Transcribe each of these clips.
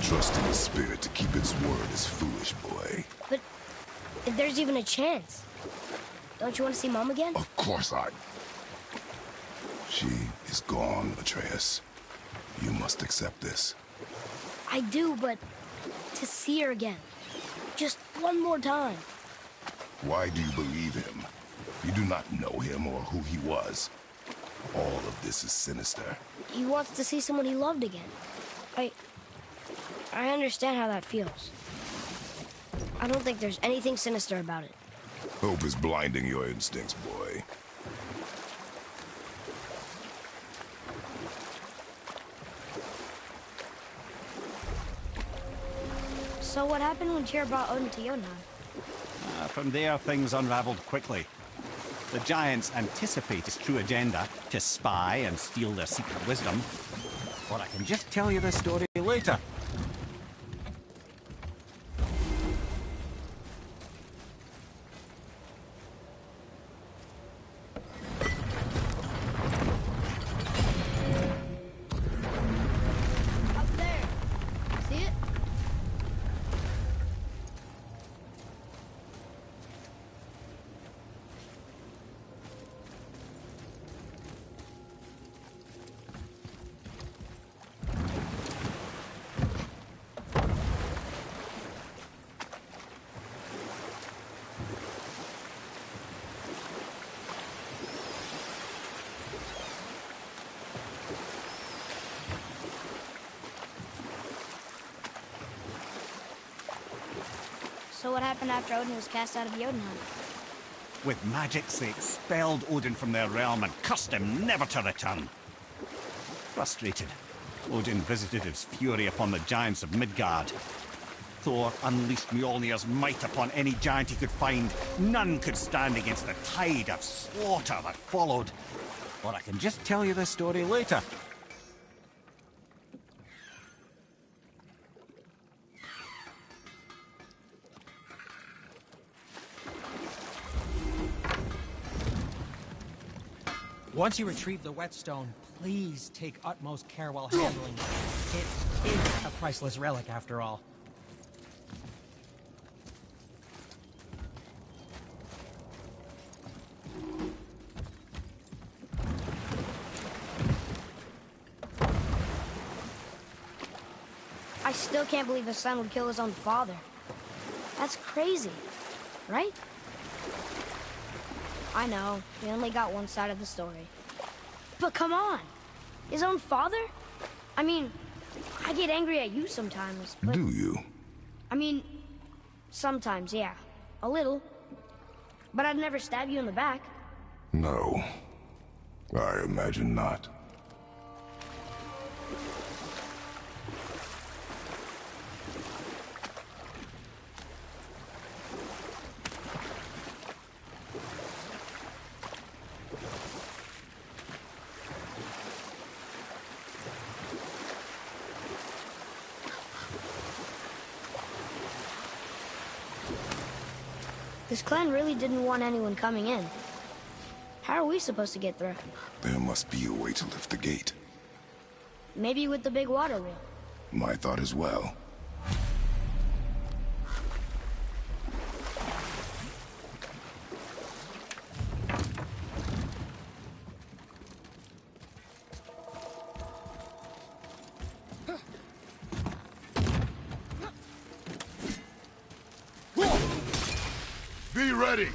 Trusting a spirit to keep its word is foolish, boy. But if there's even a chance, don't you want to see Mom again? Of course I... She is gone, Atreus. You must accept this. I do, but to see her again. Just one more time. Why do you believe him? You do not know him or who he was. All of this is sinister. He wants to see someone he loved again. I understand how that feels. I don't think there's anything sinister about it. Hope is blinding your instincts, boy. So what happened when Tyr brought Odin to Jotunheim? From there, things unraveled quickly. The giants anticipate his true agenda to spy and steal their secret wisdom. But I can just tell you this story later. Up there. See it? So what happened after Odin was cast out of Jotunheim? With magic, they expelled Odin from their realm and cursed him never to return. Frustrated, Odin visited his fury upon the giants of Midgard. Thor unleashed Mjolnir's might upon any giant he could find. None could stand against the tide of slaughter that followed. But I can just tell you this story later. Once you retrieve the whetstone, please take utmost care while handling it. It is a priceless relic, after all. I still can't believe his son would kill his own father. That's crazy, right? I know, we only got one side of the story. But come on! His own father? I mean, I get angry at you sometimes, but... Do you? I mean, sometimes, yeah. A little. But I'd never stab you in the back. No. I imagine not. This clan really didn't want anyone coming in. How are we supposed to get through? There must be a way to lift the gate. Maybe with the big water wheel. My thought as well. Be ready!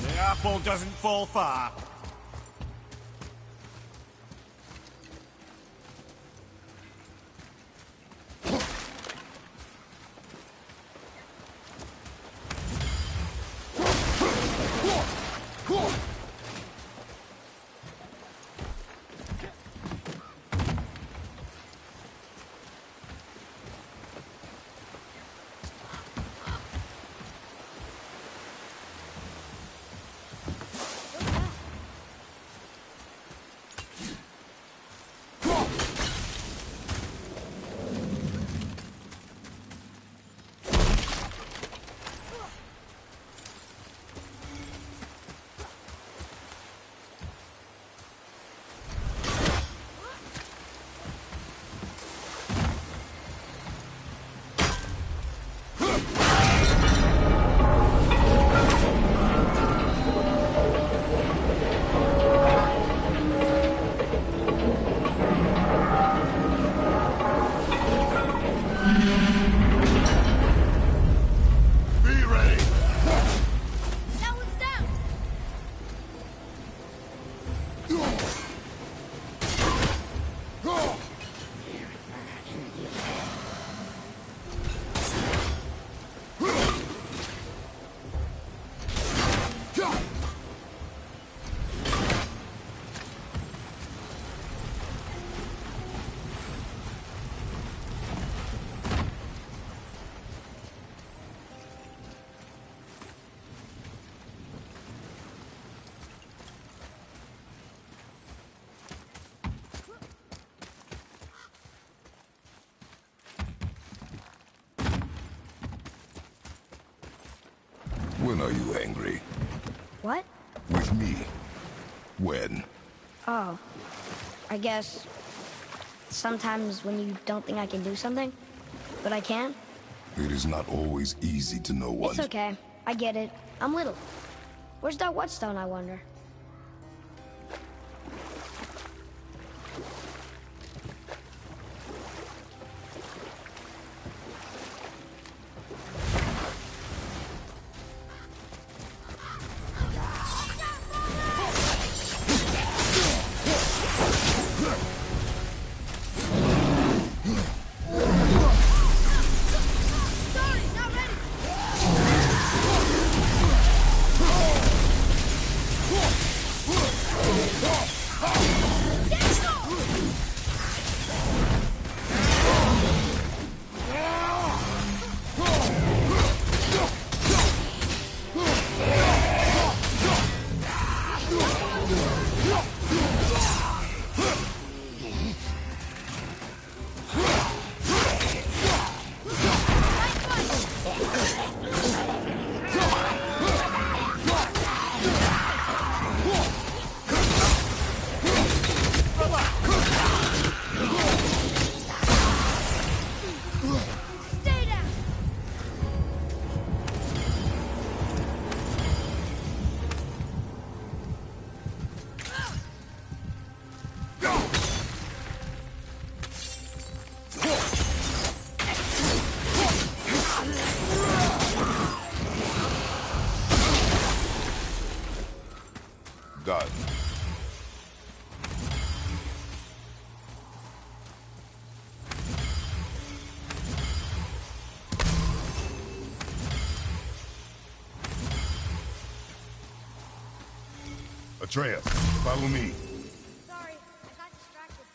The apple doesn't fall far. When are you angry? What? With me. When? Oh, I guess sometimes when you don't think I can do something, but I can. It is not always easy to know what... It's okay. I get it. I'm little. Where's that whetstone, I wonder? Done. Atreus, follow me. Sorry, I got distracted.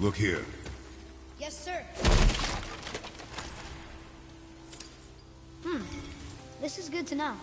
Look here. Yes, sir. This is good to know.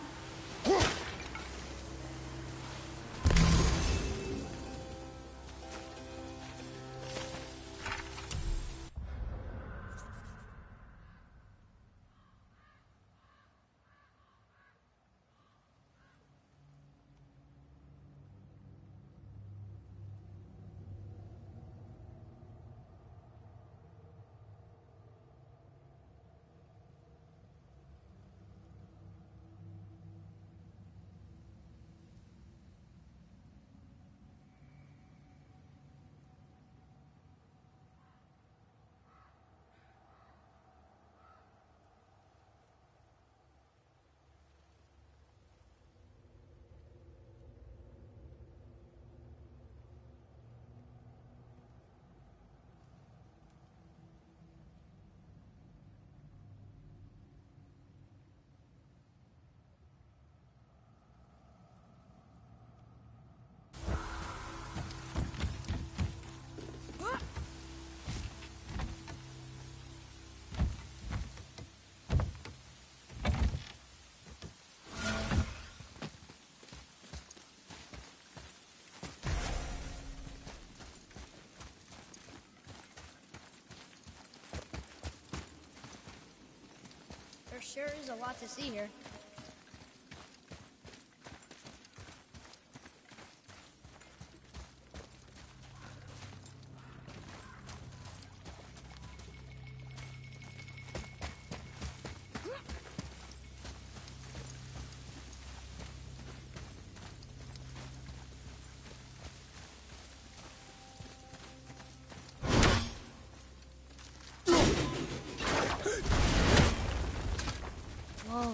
There sure is a lot to see here. Whoa,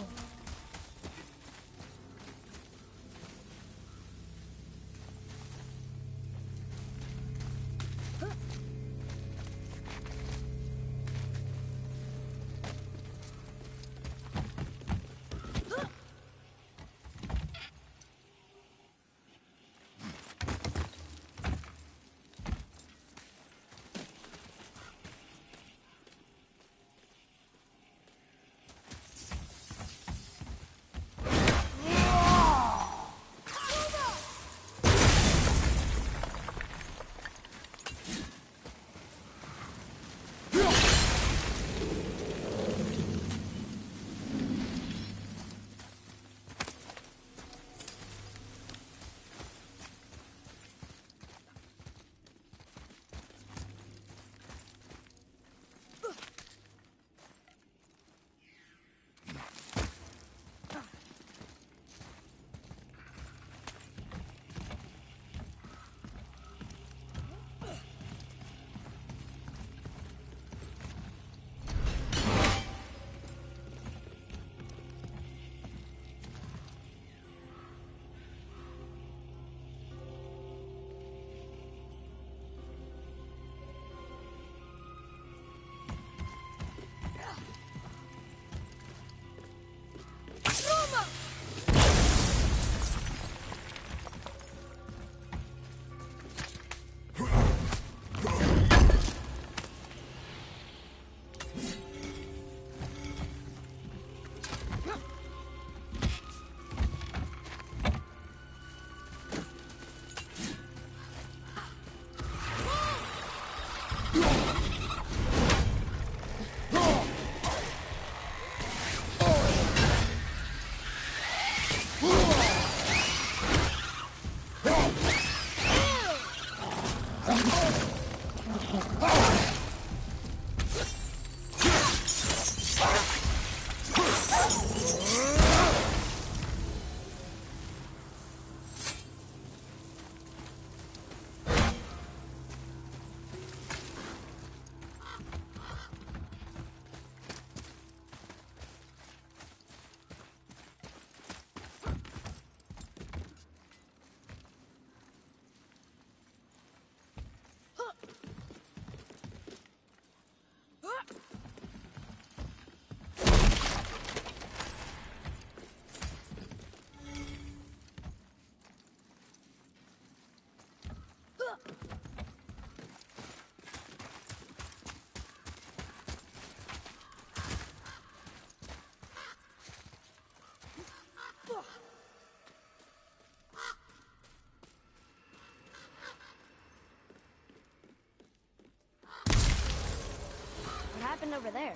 over there?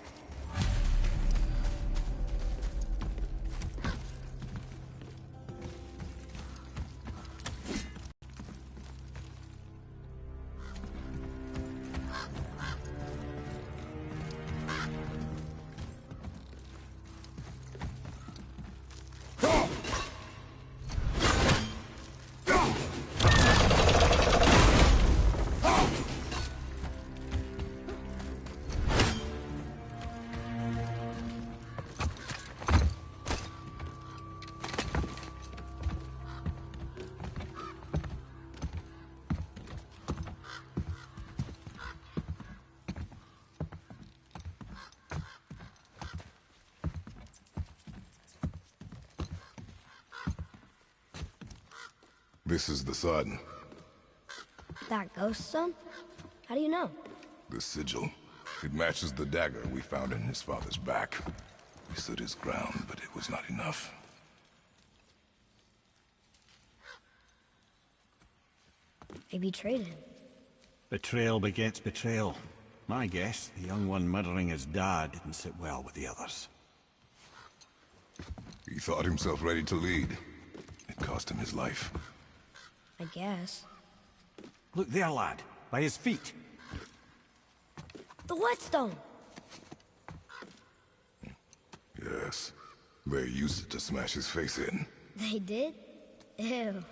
This is the sun. That ghost son? How do you know? The sigil. It matches the dagger we found in his father's back. We stood his ground, but it was not enough. They betrayed him. Betrayal begets betrayal. My guess, the young one murdering his dad didn't sit well with the others. He thought himself ready to lead. It cost him his life. I guess. Look there, lad. By his feet. The whetstone! Yes. They used it to smash his face in. They did? Ew.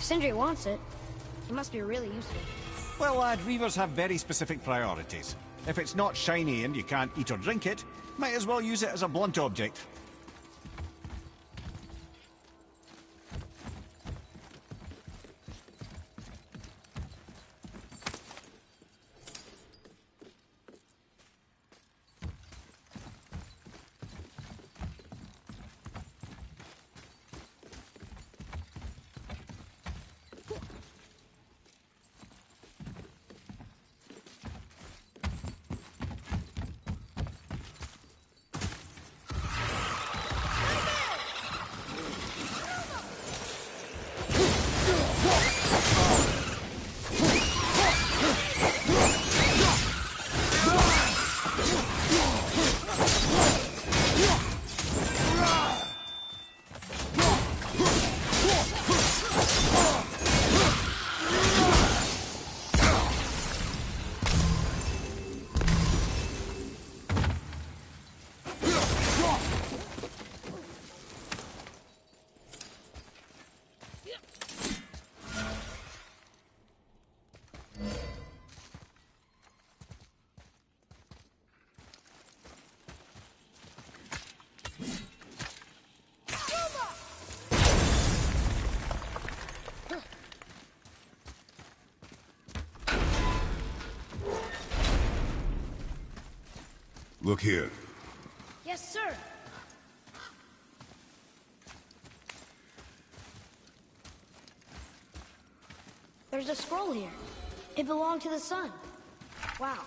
If Sindri wants it, it must be really useful. Well, lad, reavers have very specific priorities. If it's not shiny and you can't eat or drink it, might as well use it as a blunt object. Look here. Yes, sir. There's a scroll here. It belonged to the sun. Wow.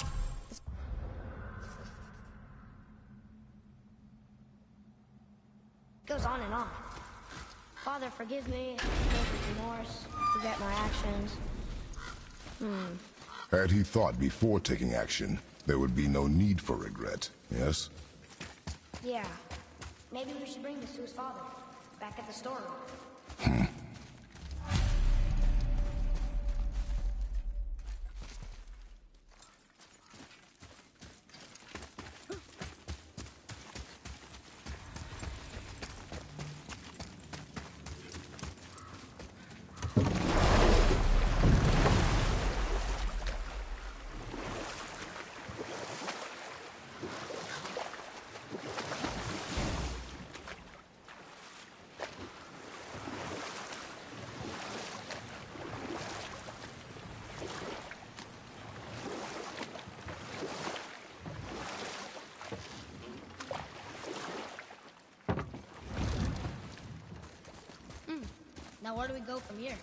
Goes on and on. Father, forgive me. Filled with remorse. Regret my actions. Had he thought before taking action, there would be no need for regret, yes? Yeah. Maybe we should bring this to his father. Back at the storeroom. Now where do we go from here?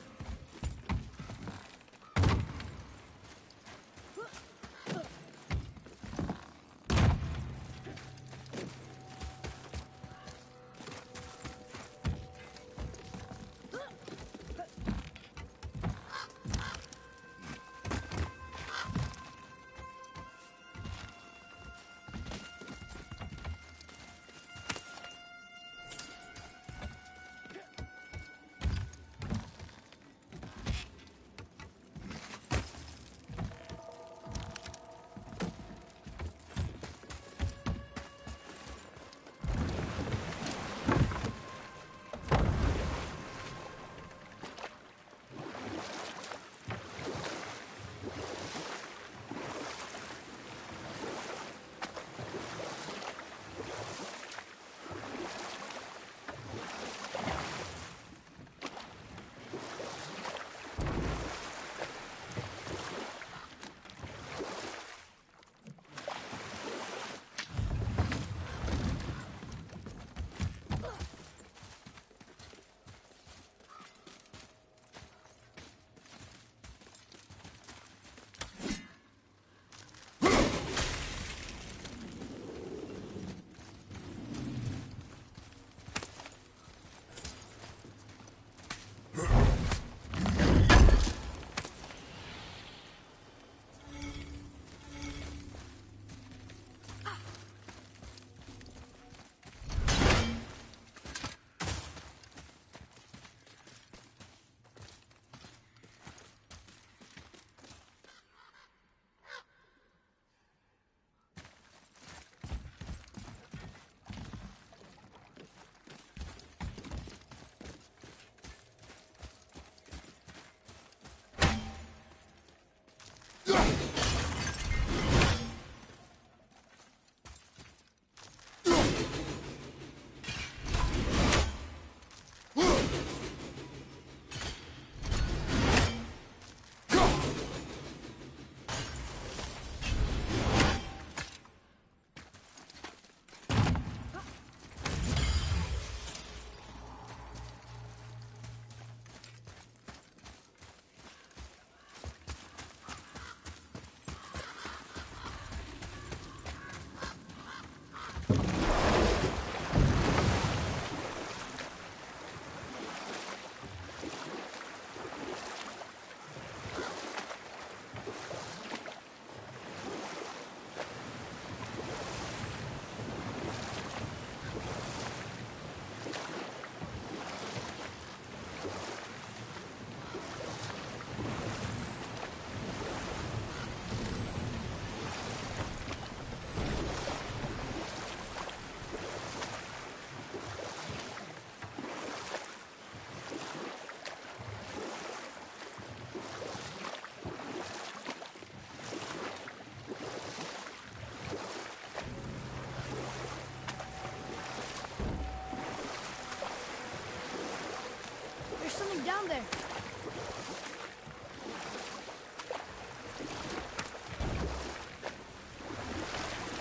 Down there.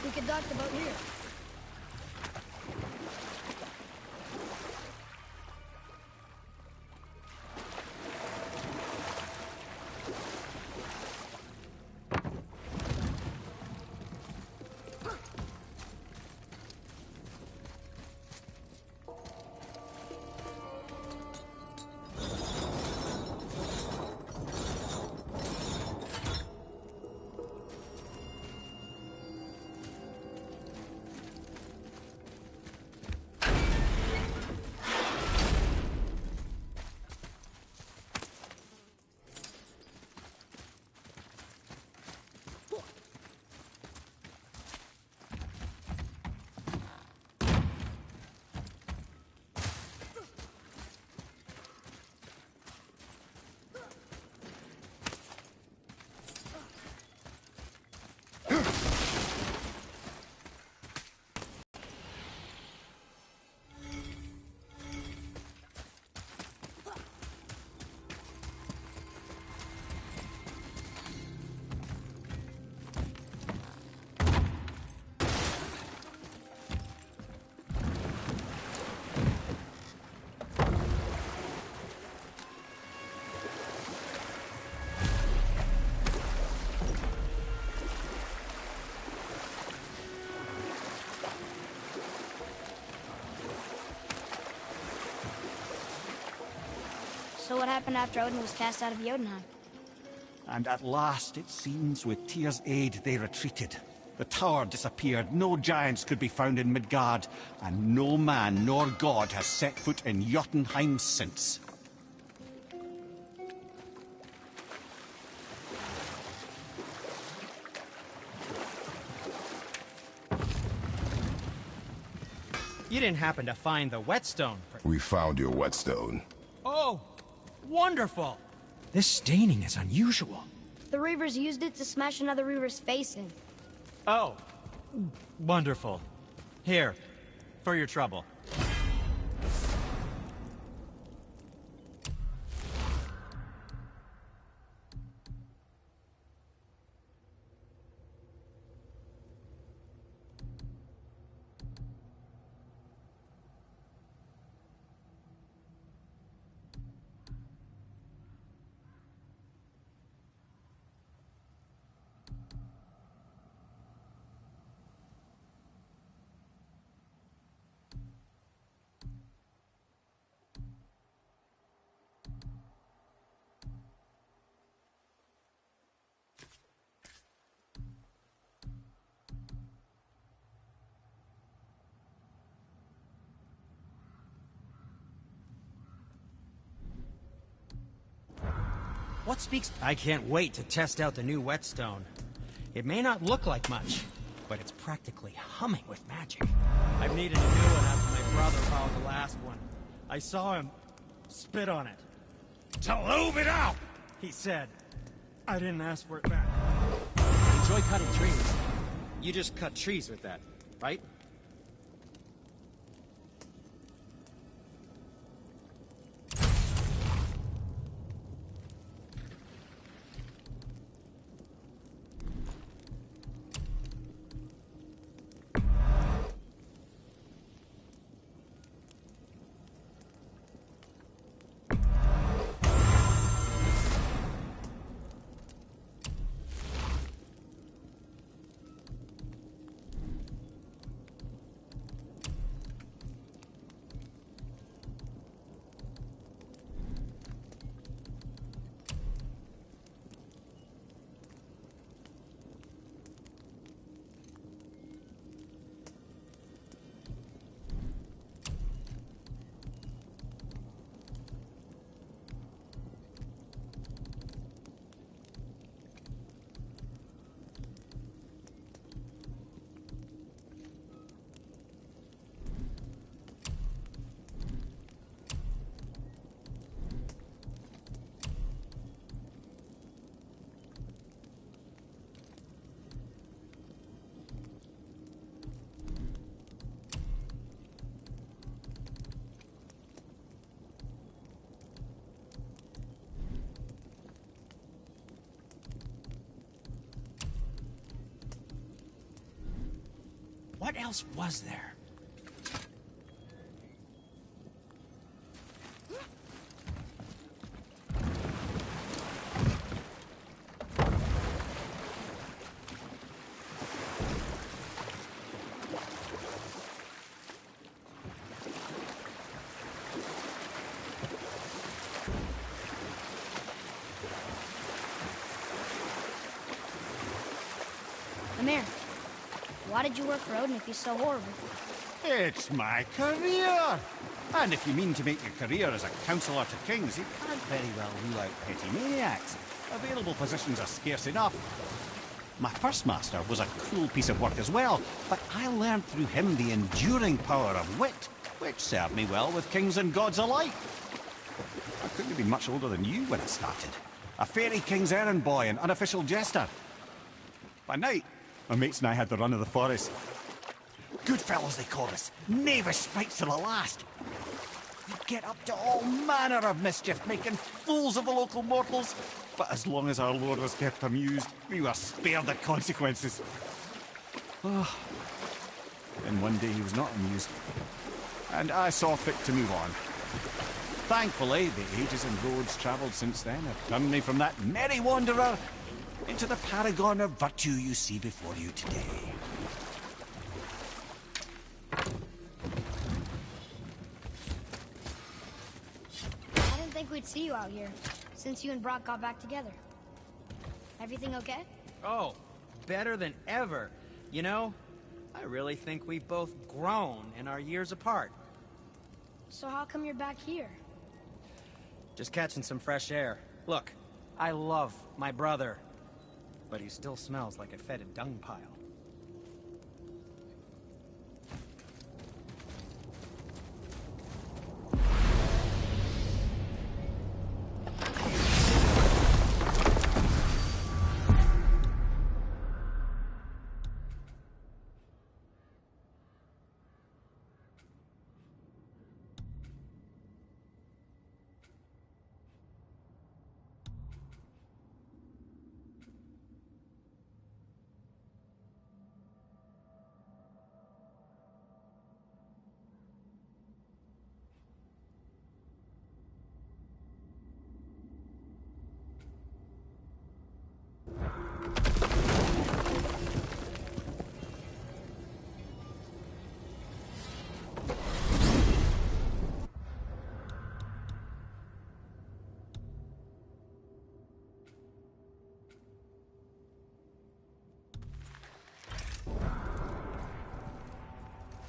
We could dive talked about here. So what happened after Odin was cast out of Jotunheim? And at last, it seems, with Tyr's aid, they retreated. The tower disappeared, no giants could be found in Midgard, and no man nor god has set foot in Jotunheim since. You didn't happen to find the whetstone? We found your whetstone. Oh, wonderful! This staining is unusual. The Reavers used it to smash another Reaver's face in. Oh, wonderful. Here, for your trouble. What speaks? I can't wait to test out the new whetstone. It may not look like much, but it's practically humming with magic. I've needed a new one after my brother fouled the last one. I saw him spit on it. To lube it out, he said. I didn't ask for it back. Enjoy cutting trees. You just cut trees with that, right? What else was there? Amir, why did you work for Odin if he's so horrible? It's my career! And if you mean to make your career as a counsellor to kings, you can't very well rule out petty maniacs. Available positions are scarce enough. My first master was a cruel piece of work as well, but I learned through him the enduring power of wit, which served me well with kings and gods alike. I couldn't have been much older than you when I started. A fairy king's errand boy and unofficial jester. By night, my mates and I had the run of the forest. Good fellows, they called us. Knavish sprites to the last. We'd get up to all manner of mischief, making fools of the local mortals. But as long as our lord was kept amused, we were spared the consequences. Oh. Then one day he was not amused, and I saw fit to move on. Thankfully, the ages and roads travelled since then have turned me from that merry wanderer into the paragon of virtue you see before you today. I didn't think we'd see you out here, since you and Brock got back together. Everything okay? Oh, better than ever. You know, I really think we've both grown in our years apart. So how come you're back here? Just catching some fresh air. Look, I love my brother, but he still smells like a fetid dung pile.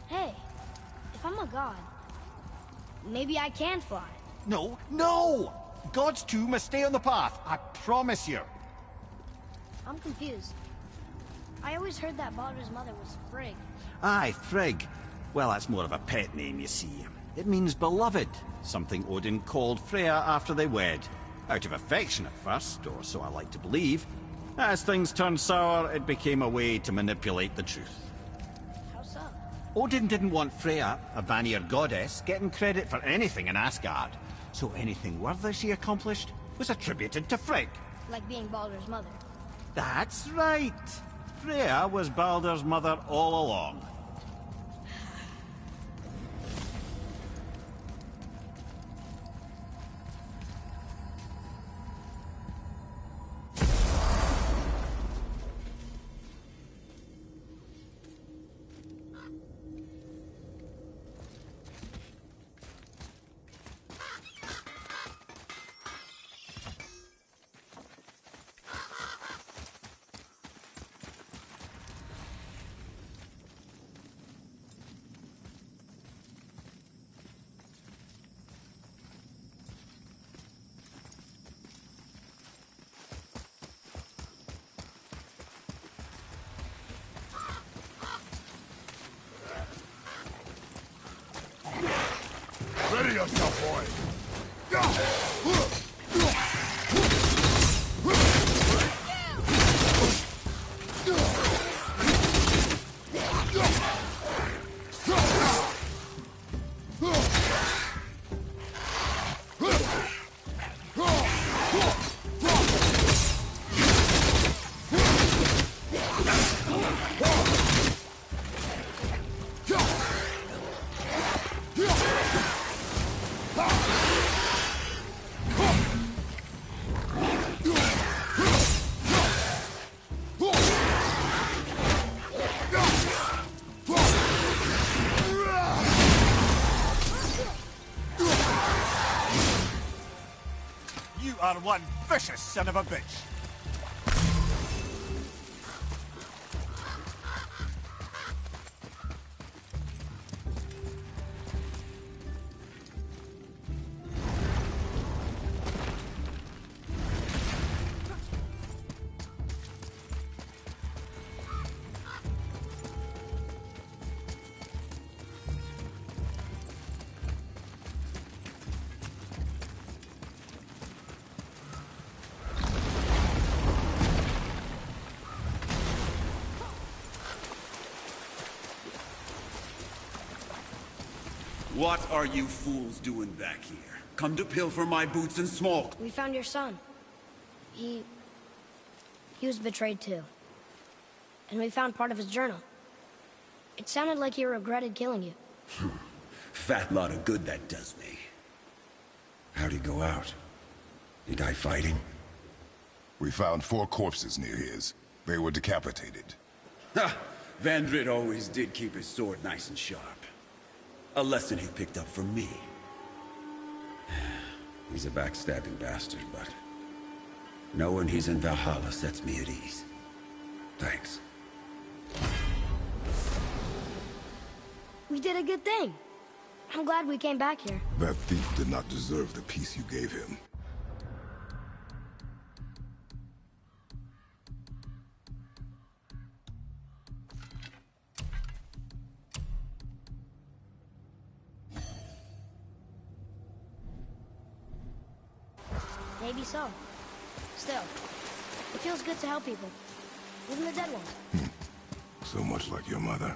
Hey, if I'm a god, maybe I can fly. No, no! Gods too must stay on the path, I promise you. I'm confused. I always heard that Baldur's mother was Frigg. Aye, Frigg. Well, that's more of a pet name, you see. It means beloved, something Odin called Freya after they wed. Out of affection at first, or so I like to believe. As things turned sour, it became a way to manipulate the truth. How so? Odin didn't want Freya, a Vanir goddess, getting credit for anything in Asgard. So anything worthy she accomplished was attributed to Frigg. Like being Baldur's mother. That's right. Freya was Baldur's mother all along. Ready yourself, boy! You are one vicious son of a bitch. What are you fools doing back here? Come to pilfer my boots and smoke. We found your son. He was betrayed too. And we found part of his journal. It sounded like he regretted killing you. Fat lot of good that does me. How'd he go out? He die fighting? We found 4 corpses near his. They were decapitated. Ha! Vandrit always did keep his sword nice and sharp. A lesson he picked up from me. He's a backstabbing bastard, but knowing he's in Valhalla sets me at ease. Thanks. We did a good thing. I'm glad we came back here. That thief did not deserve the peace you gave him. Maybe so. Still, it feels good to help people. Even the dead ones. So much like your mother.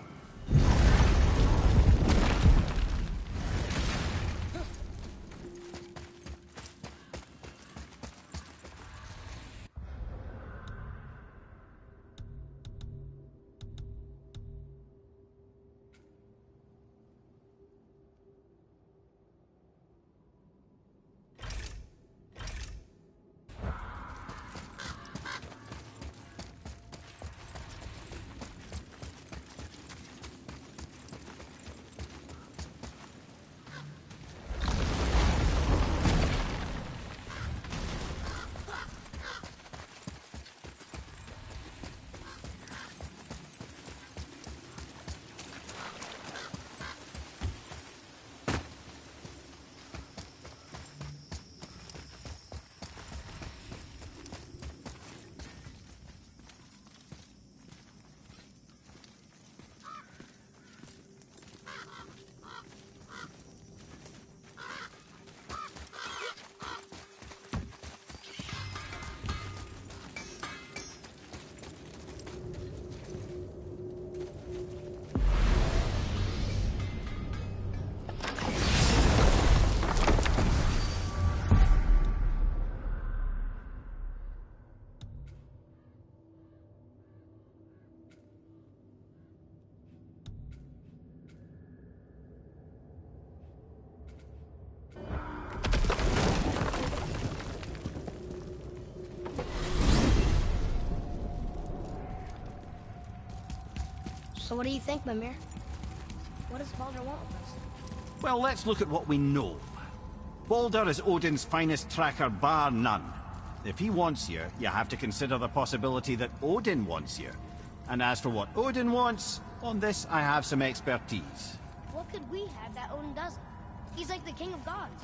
So what do you think, Mimir? What does Baldur want with us? Well, let's look at what we know. Baldur is Odin's finest tracker, bar none. If he wants you, you have to consider the possibility that Odin wants you. And as for what Odin wants, on this I have some expertise. What could we have that Odin doesn't? He's like the king of gods.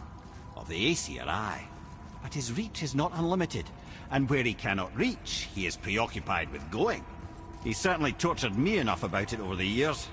Of the Aesir, aye. But his reach is not unlimited. And where he cannot reach, he is preoccupied with going. He's certainly tortured me enough about it over the years.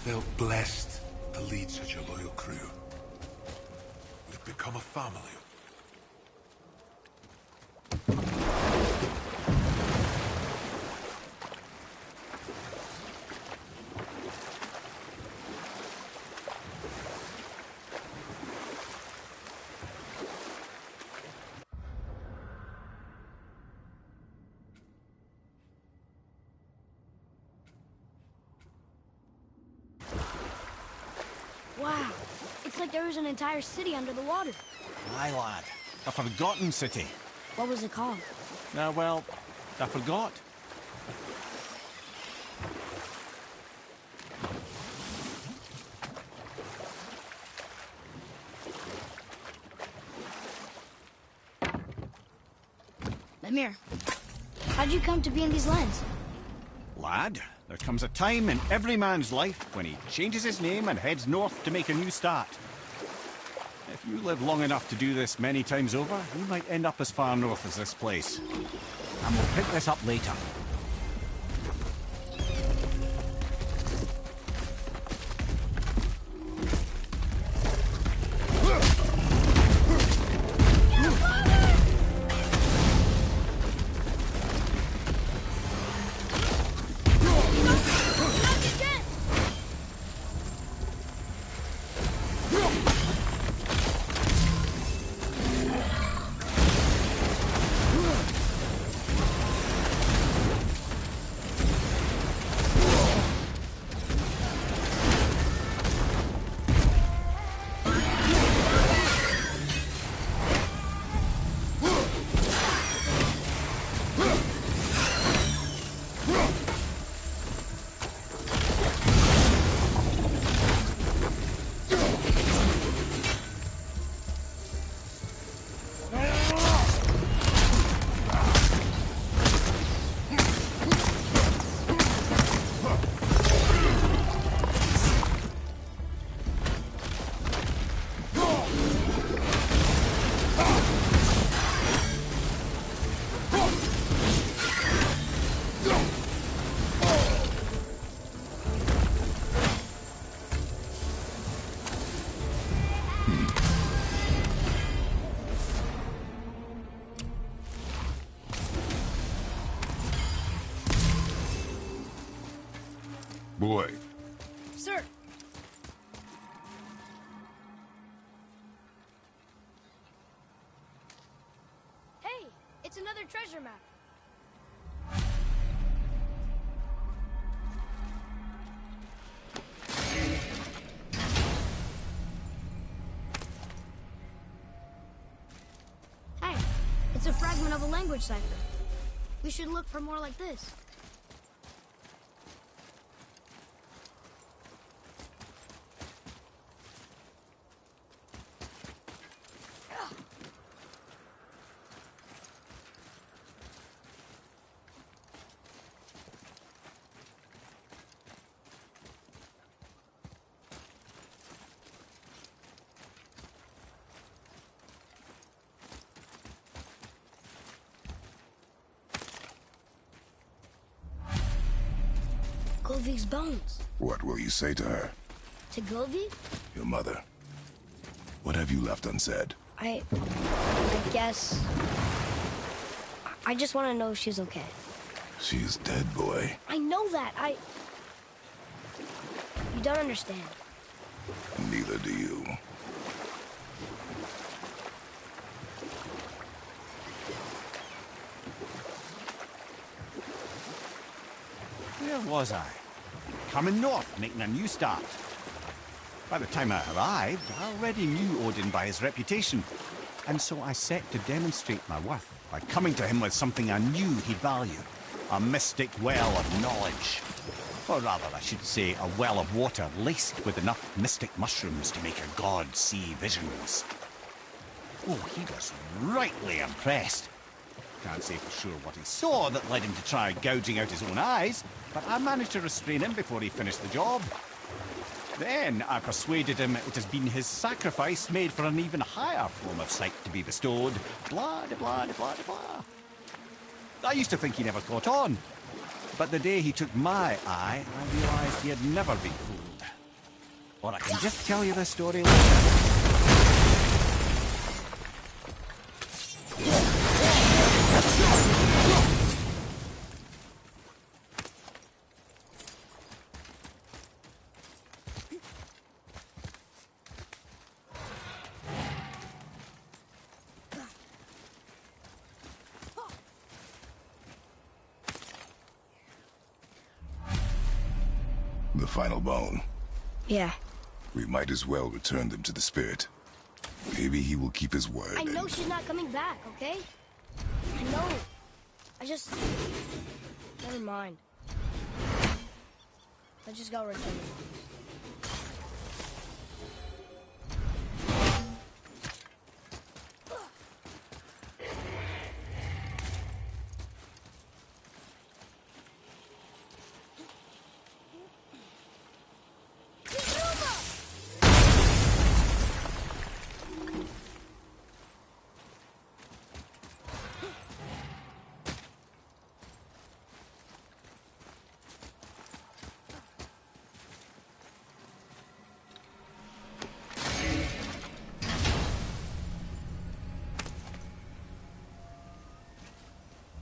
felt blessed to lead such a loyal crew. We've become a family. Wow. It's like there was an entire city under the water. Aye, lad. A forgotten city. What was it called? Well, I forgot. Lemire, how'd you come to be in these lands? Lad, there comes a time in every man's life when he changes his name and heads north to make a new start. If you live long enough to do this many times over, you might end up as far north as this place. And we'll pick this up later. Boy. Sir! Hey! It's another treasure map. Hey! It's a fragment of a language cipher. We should look for more like this. Golvi's bones. What will you say to her? To Golvi? Your mother. What have you left unsaid? I guess... I just want to know if she's okay. She is dead, boy. I know that. You don't understand. Neither do you. Where was I? Coming north, making a new start. By the time I arrived, I already knew Odin by his reputation, and so I set to demonstrate my worth by coming to him with something I knew he'd value. A mystic well of knowledge. Or rather, I should say, a well of water laced with enough mystic mushrooms to make a god see visions. Oh, he was rightly impressed. Can't say for sure what he saw that led him to try gouging out his own eyes, but I managed to restrain him before he finished the job. Then I persuaded him it has been his sacrifice made for an even higher form of sight to be bestowed. Blah, de blah, de blah, de blah. I used to think he never caught on, but the day he took my eye, I realized he had never been fooled. Or I can just tell you the story later. The final bone. Yeah. We might as well return them to the spirit. Maybe he will keep his word. I know she's not coming back, okay? I know. I just... Never mind. Let's just go return them.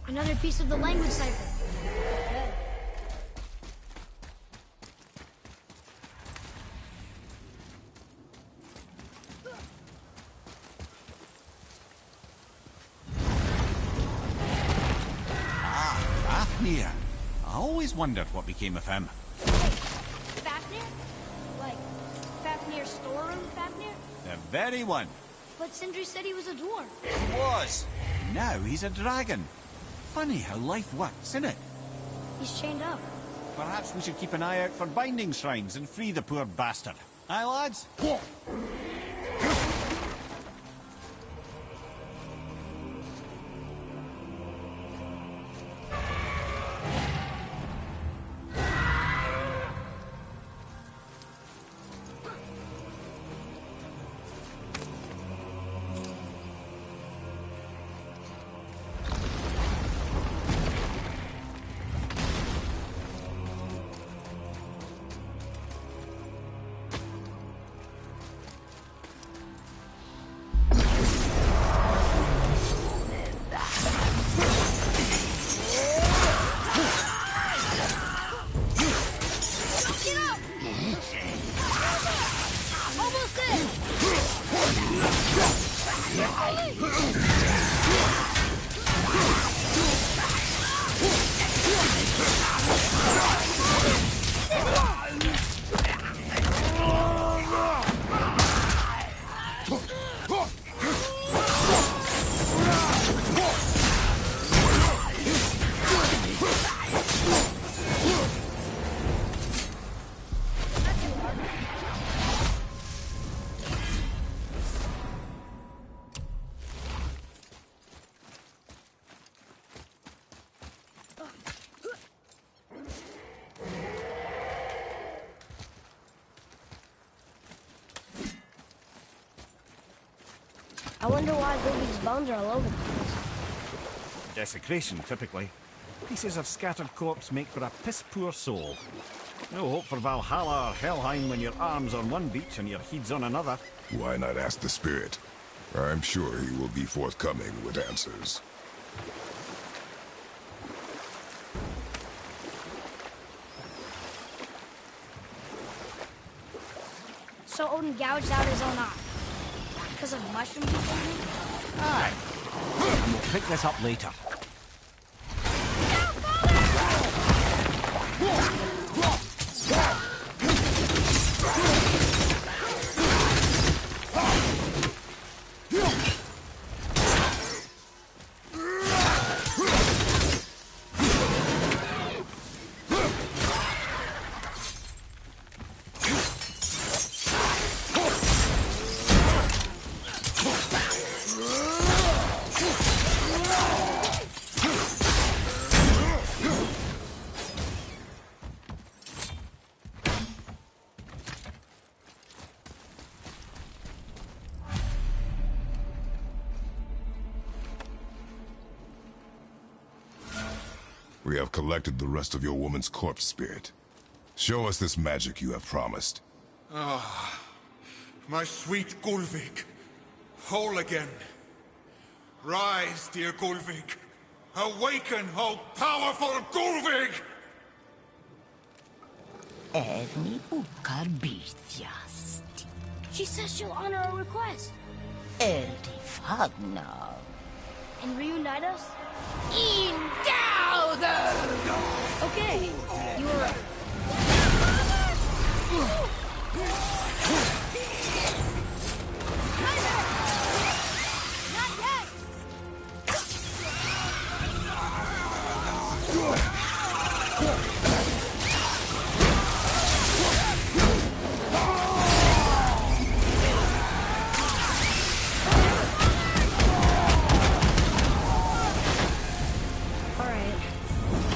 Another piece of the language cipher. Good. Fafnir. I always wondered what became of him. Wait, Fafnir? Like, Fafnir's storeroom Fafnir? The very one. But Sindri said he was a dwarf. He was. Now he's a dragon. Funny how life works, isn't it? He's chained up. Perhaps we should keep an eye out for binding shrines and free the poor bastard. Aye, lads? I wonder why Bobby's bones are all over the place. Desecration, typically. Pieces of scattered corpse make for a piss-poor soul. No hope for Valhalla or Helheim when your arm's on one beach and your head's on another. Why not ask the spirit? I'm sure he will be forthcoming with answers. So Odin gouged out his own eye. Because of mushrooms or something? Aye. And we'll pick this up later. We have collected the rest of your woman's corpse spirit. Show us this magic you have promised. Ah, my sweet Gulvik. Whole again. Rise, dear Gulvik. Awaken, O powerful Gulvik! Erni ukarbitjast. She says she'll honor our request. Erdi fagnar. And reunite us? Ingauder! Okay, you were right. Not yet!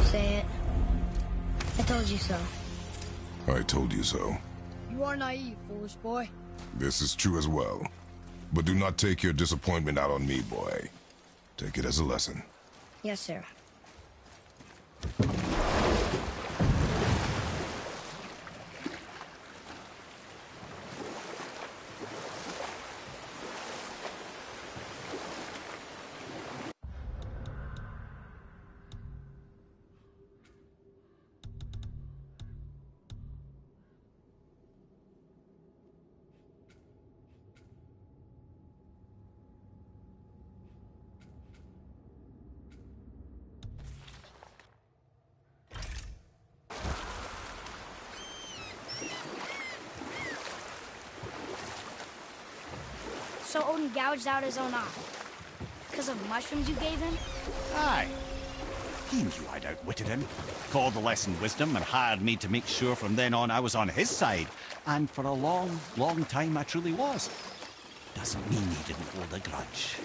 Say it. I told you so. I told you so. You are naive, foolish boy. This is true as well. But do not take your disappointment out on me, boy. Take it as a lesson. Yes, sir. So Odin gouged out his own eye. Because of mushrooms you gave him? Aye. He knew I'd outwitted him, called the lesson wisdom, and hired me to make sure from then on I was on his side. And for a long, long time I truly was. Doesn't mean he didn't hold a grudge.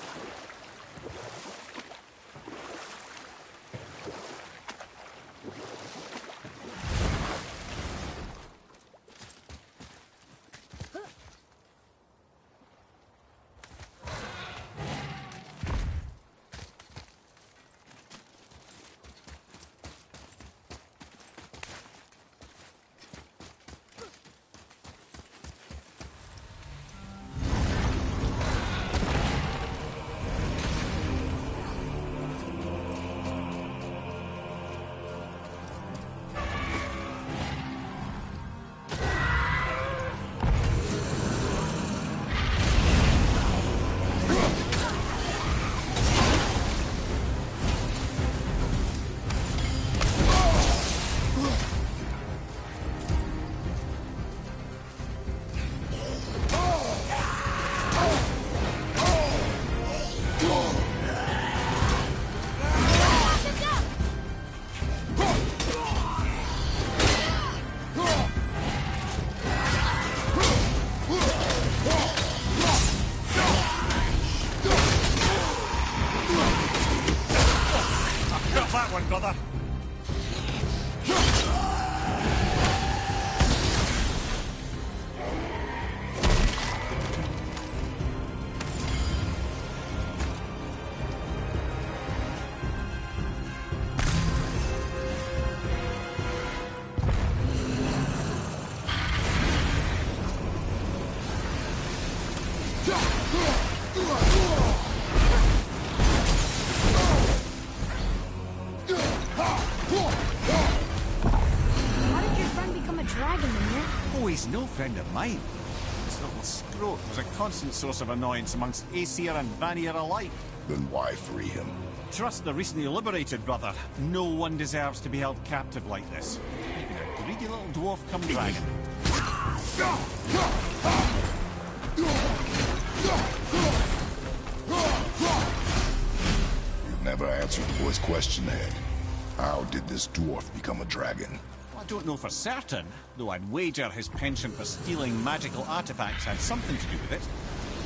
That one, brother. Oh, he's no friend of mine. This little scrote was a constant source of annoyance amongst Aesir and Vanir alike. Then why free him? Trust the recently liberated, brother. No one deserves to be held captive like this. Even a greedy little dwarf come dragon. You've never answered the boy's question, Head. How did this dwarf become a dragon? I don't know for certain, though I'd wager his penchant for stealing magical artifacts had something to do with it.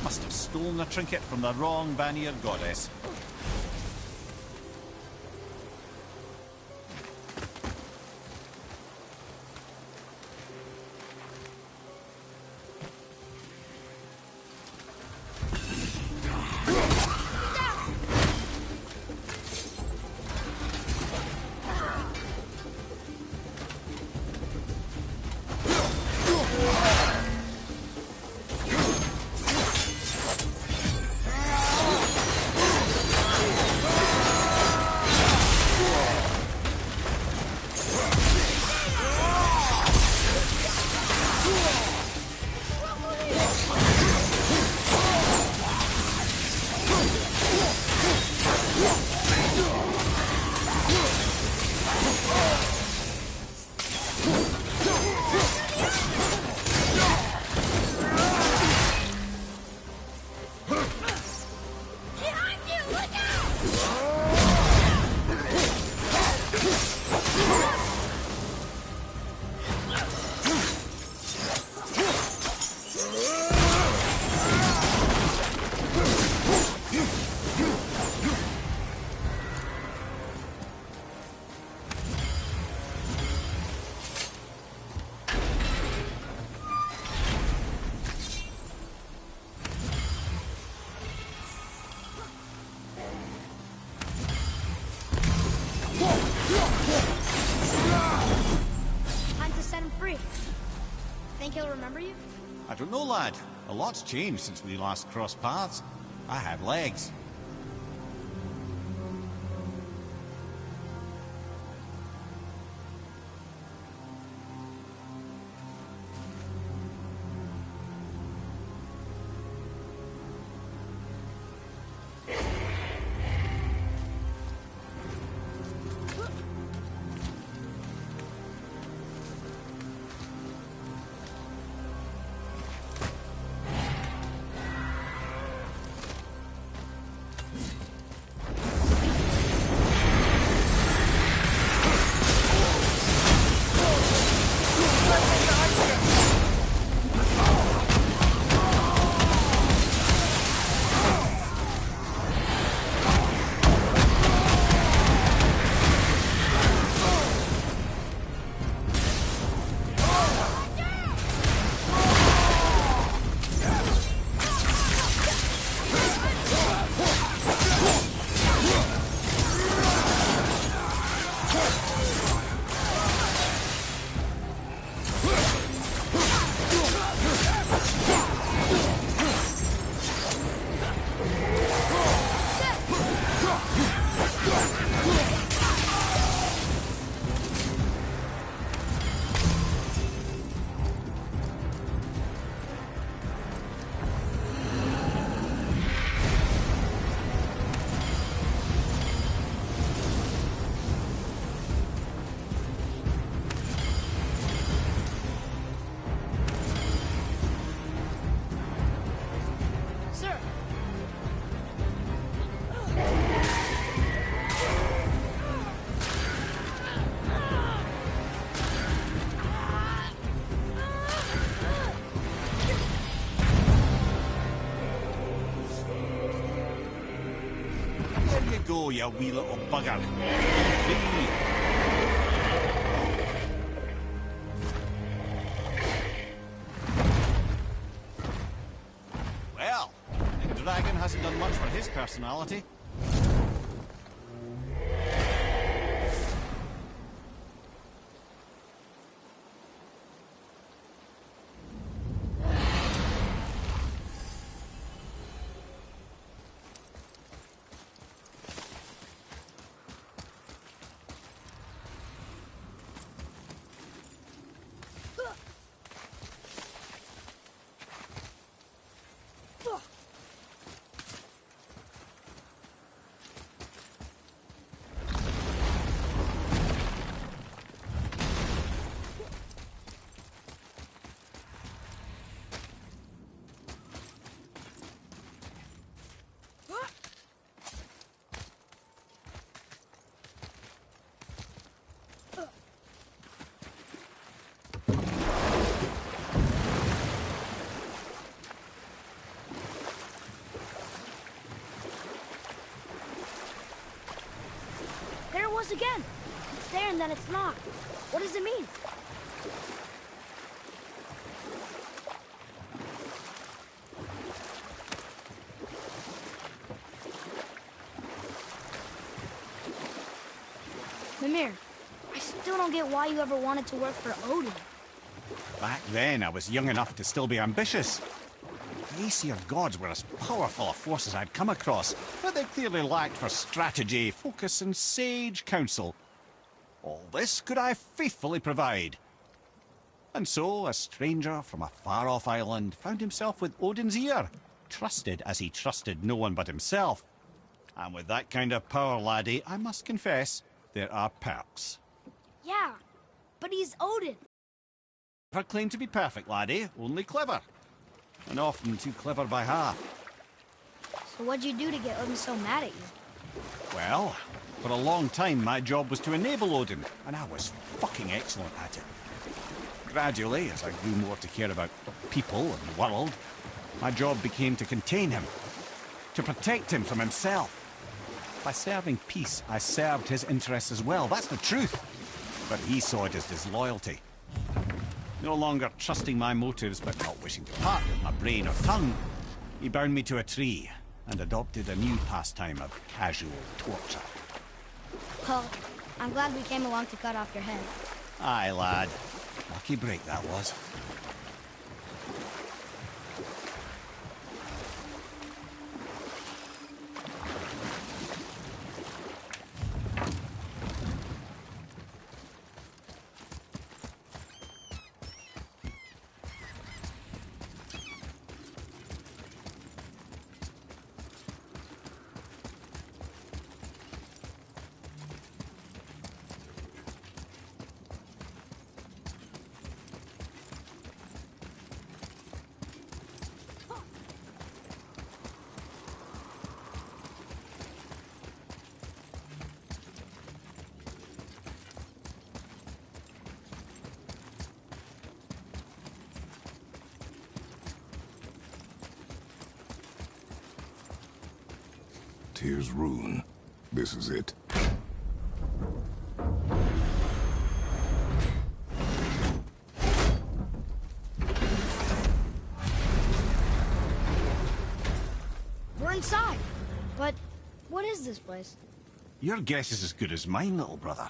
Must have stolen a trinket from the wrong Vanir goddess. free. Think he'll remember you? I don't know, lad. A lot's changed since we last crossed paths. I had legs. Go, you wee little bugger. Free. Well, the dragon hasn't done much for his personality. Again. It's there and then it's not. What does it mean? Mimir, I still don't get why you ever wanted to work for Odin. Back then, I was young enough to still be ambitious. The Aesir gods were as powerful a force as I'd come across, but they clearly lacked for strategy, focus, and sage counsel. All this could I faithfully provide. And so, a stranger from a far-off island found himself with Odin's ear, trusted as he trusted no one but himself. And with that kind of power, laddie, I must confess, there are perks. Yeah, but he's Odin. Never claimed to be perfect, laddie, only clever. And often too clever by half. So what'd you do to get Odin so mad at you? Well, for a long time my job was to enable Odin, and I was fucking excellent at it. Gradually, as I grew more to care about people and the world, my job became to contain him, to protect him from himself. By serving peace, I served his interests as well, that's the truth. But he saw it as disloyalty. No longer trusting my motives, but not wishing to part with my brain or tongue, he bound me to a tree and adopted a new pastime of casual torture. Well, I'm glad we came along to cut off your head. Aye, lad. Lucky break that was. Tyr's rune. This is it. We're inside. But what is this place? Your guess is as good as mine, little brother.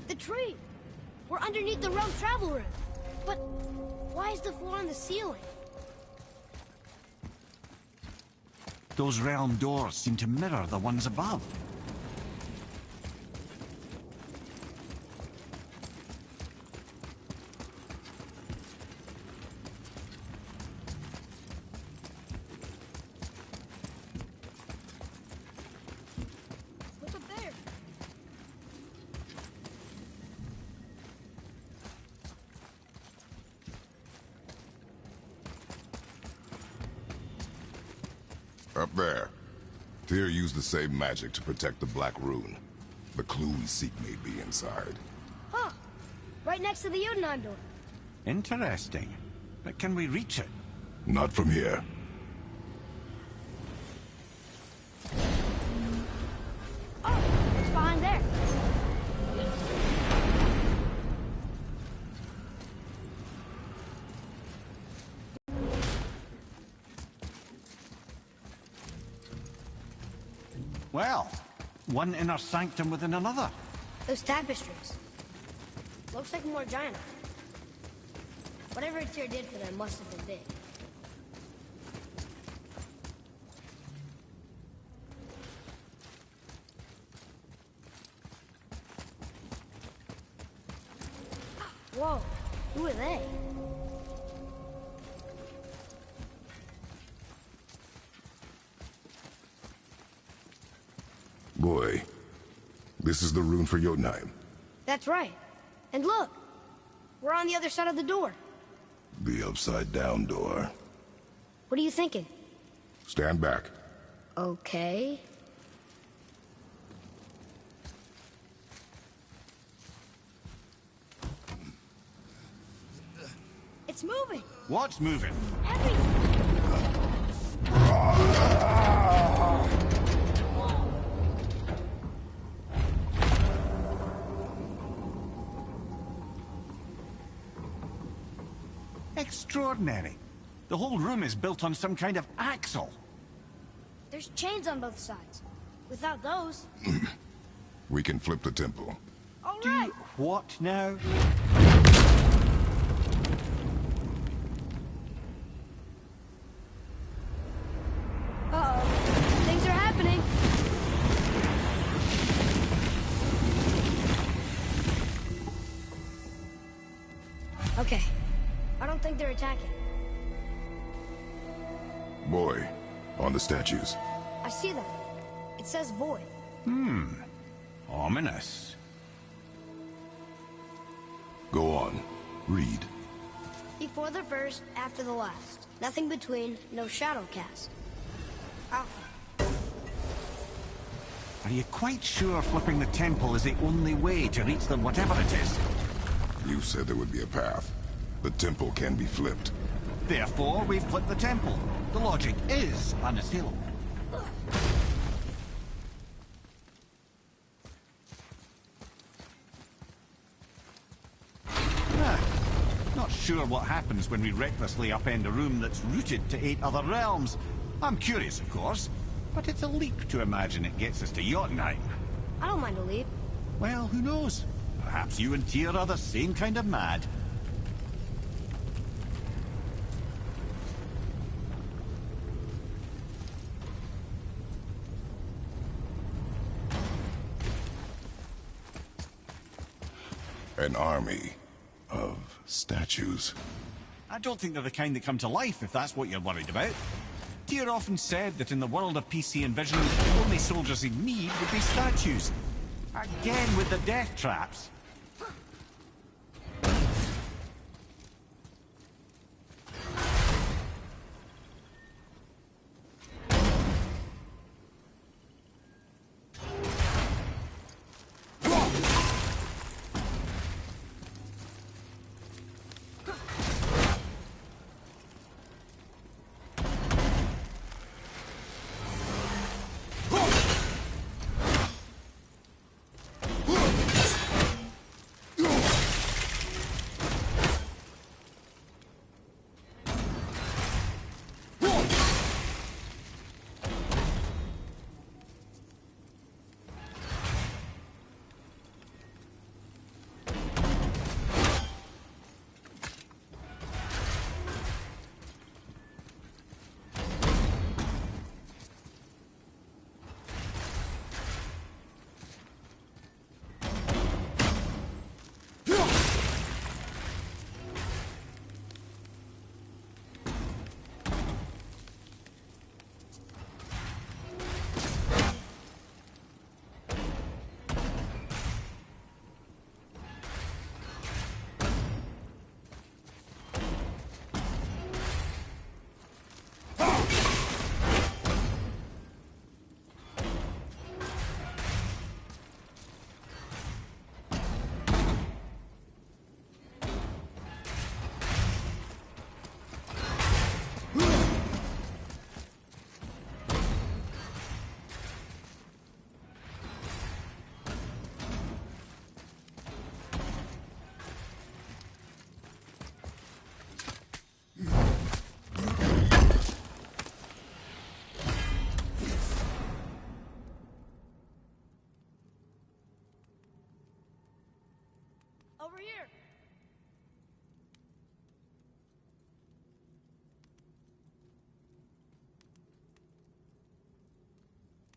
The tree! We're underneath the realm travel room. But why is the floor on the ceiling? Those realm doors seem to mirror the ones above. Look up there. Up there. Tyr used the same magic to protect the Black Rune. The clue we seek may be inside. Huh. Right next to the Jotunheim door. Interesting. But can we reach it? Not from here. Oh, what's behind there? Well, one inner sanctum within another. Those tapestries. Looks like more giant. Whatever Tyr did for them must have been big. Boy, this is the rune for Jotunheim. That's right. And look, we're on the other side of the door. The upside-down door. What are you thinking? Stand back. Okay. It's moving! What's moving? Everything! Extraordinary. The whole room is built on some kind of axle. There's chains on both sides. Without those... We can flip the temple. All Do right! what now? Uh-oh. Things are happening. Okay. I don't think they're attacking. Boy, on the statues. I see them. It says void. Ominous. Go on. Read. Before the first, after the last. Nothing between, no shadow cast. Alpha. Are you quite sure flipping the temple is the only way to reach them, whatever it is? You said there would be a path. The temple can be flipped. Therefore, we've flipped the temple. The logic is unassailable. Not sure what happens when we recklessly upend a room that's rooted to 8 other realms. I'm curious, of course, but it's a leap to imagine it gets us to Jotunheim. I don't mind a leap. Well, who knows? Perhaps you and Tyr are the same kind of mad. An army of statues. I don't think they're the kind that come to life, if that's what you're worried about. Tyr often said that in the world of PC and Vision, the only soldiers he'd need would be statues. Again with the death traps. Over here!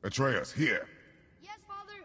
Atreus, here. Yes, Father!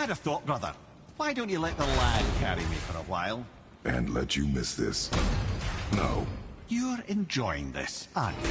had a thought, brother. Why don't you let the lad carry me for a while? And let you miss this? No. You're enjoying this, aren't you?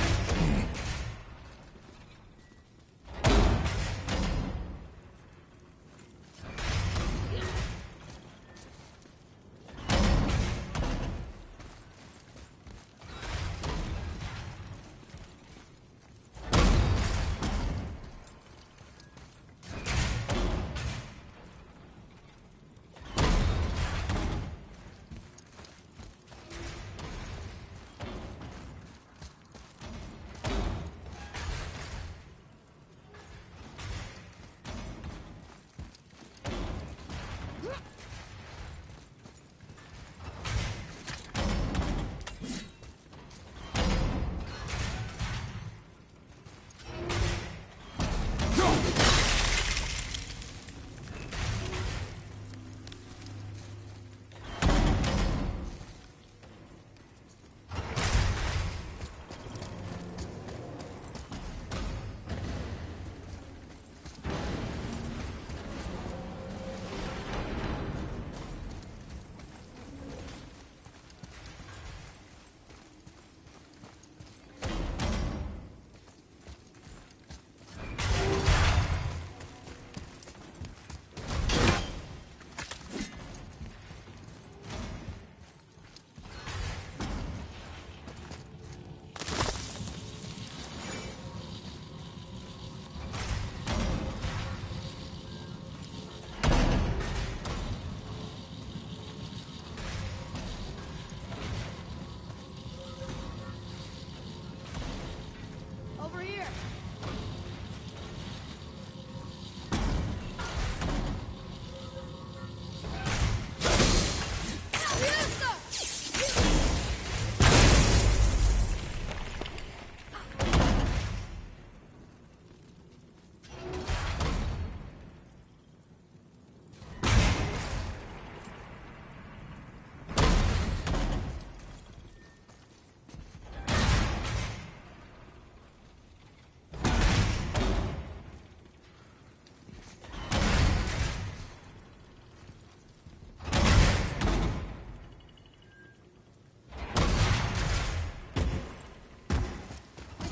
Over here.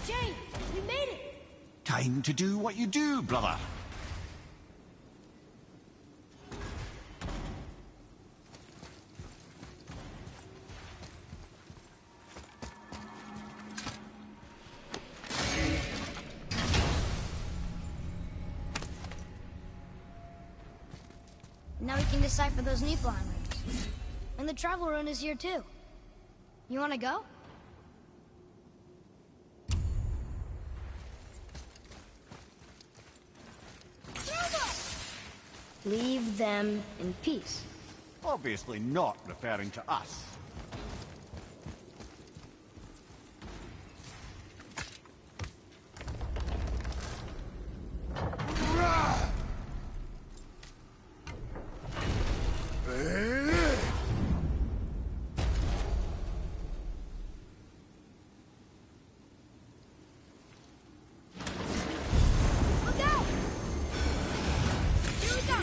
Jane, we made it. Time to do what you do, brother. Now we can decipher those Nephilim rooms. And the travel rune is here too. You wanna go? Leave them in peace. Obviously not referring to us. Look out! Here we go!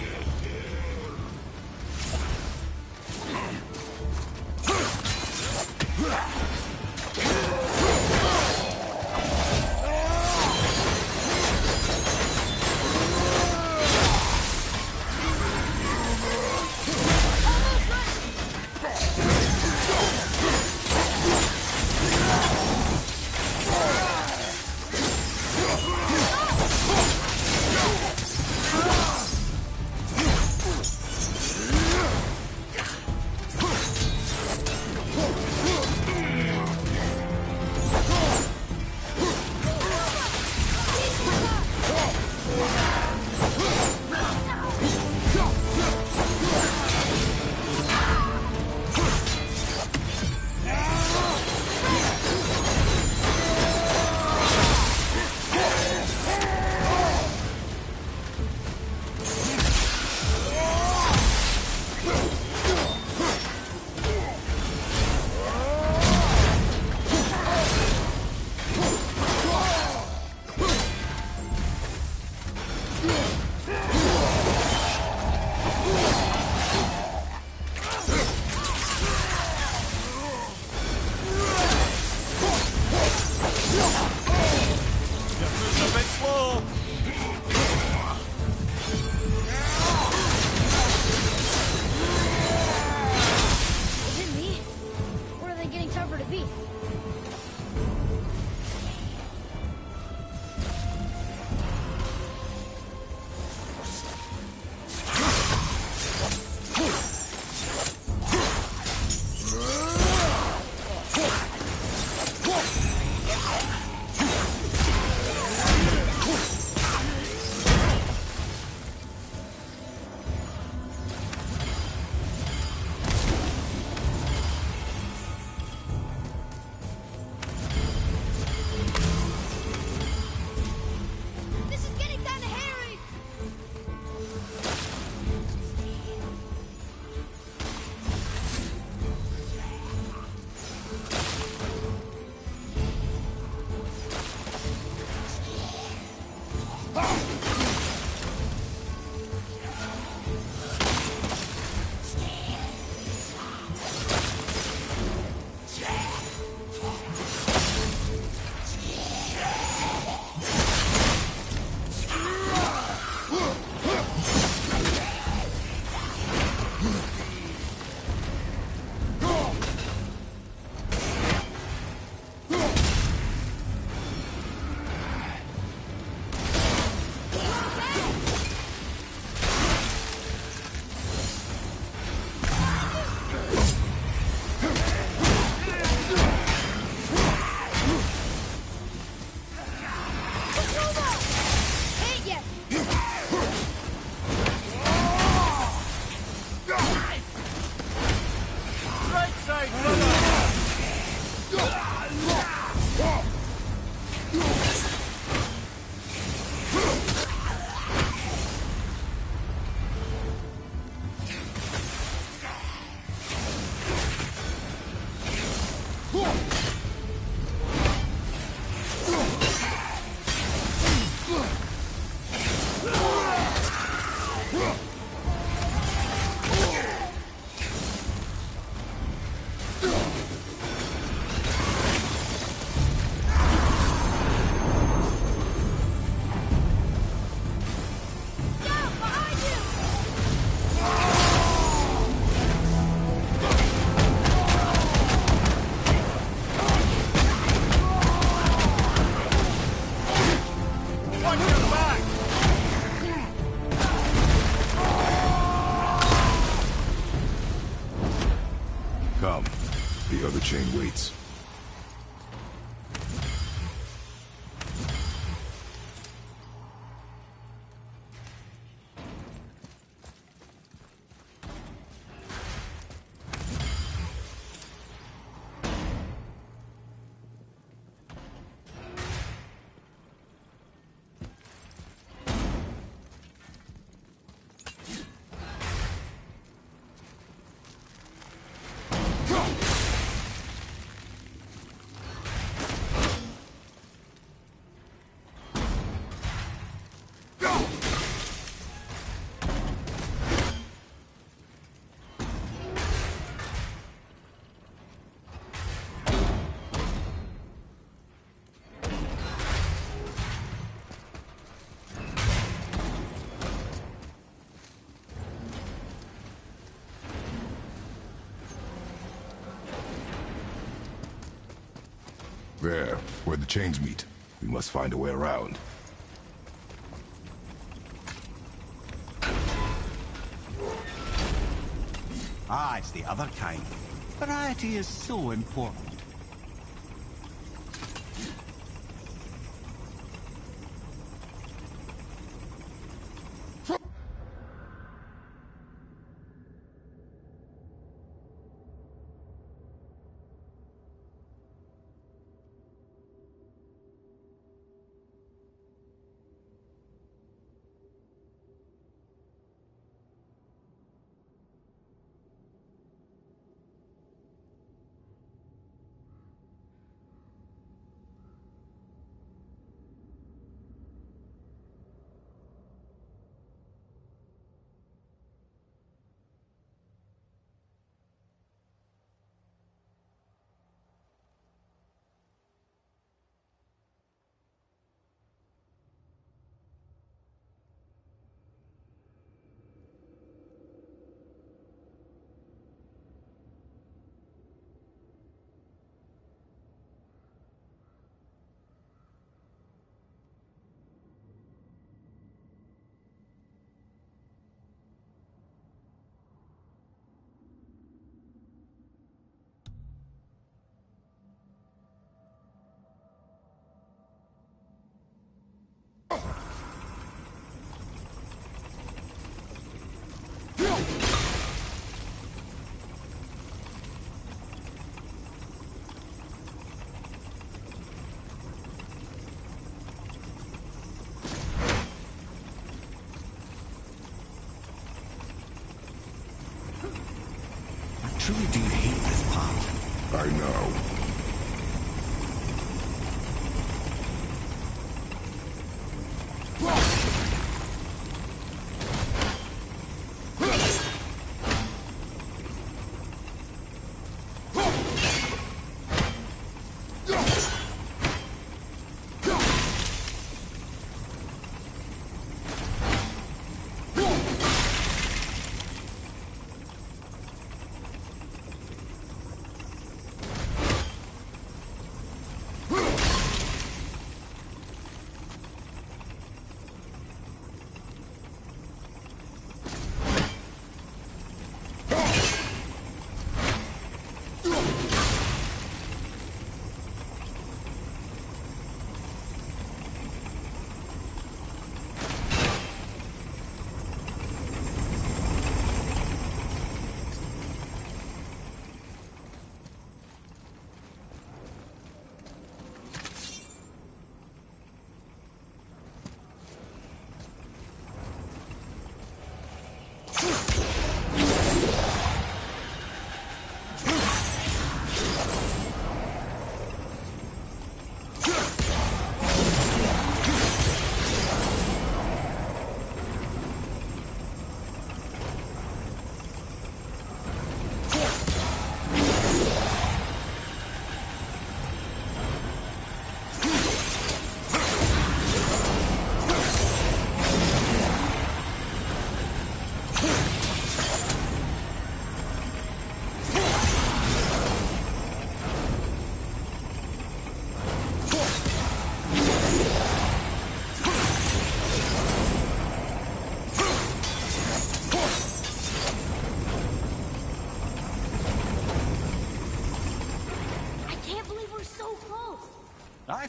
Come. The other chain waits. There, where the chains meet. We must find a way around. Ah, it's the other kind. Variety is so important. I truly do hate this part. I know.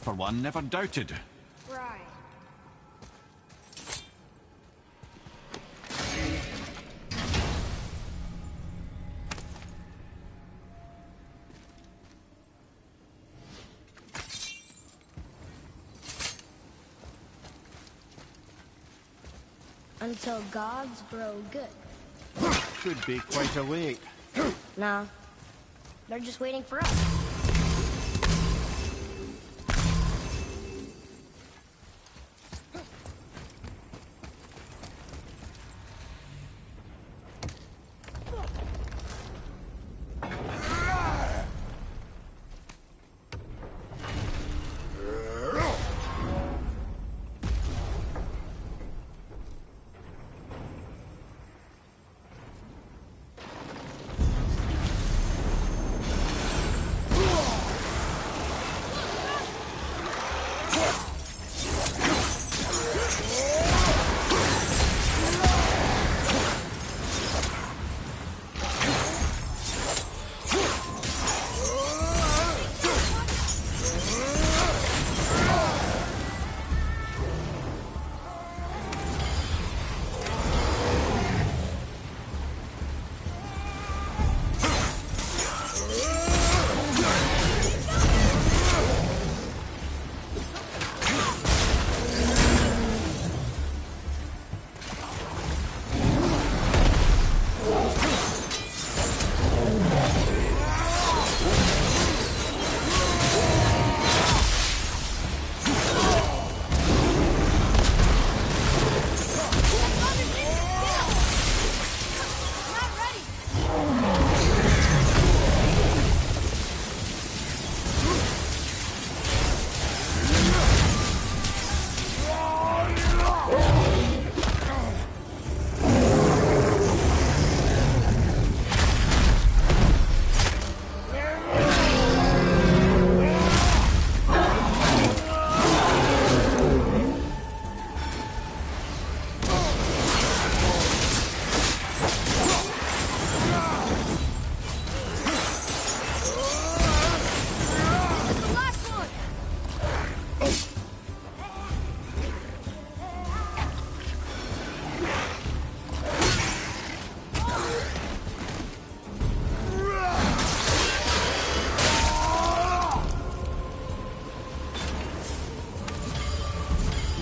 for one, never doubted. Right. Until gods grow good. Could be quite a wait. No. They're just waiting for us.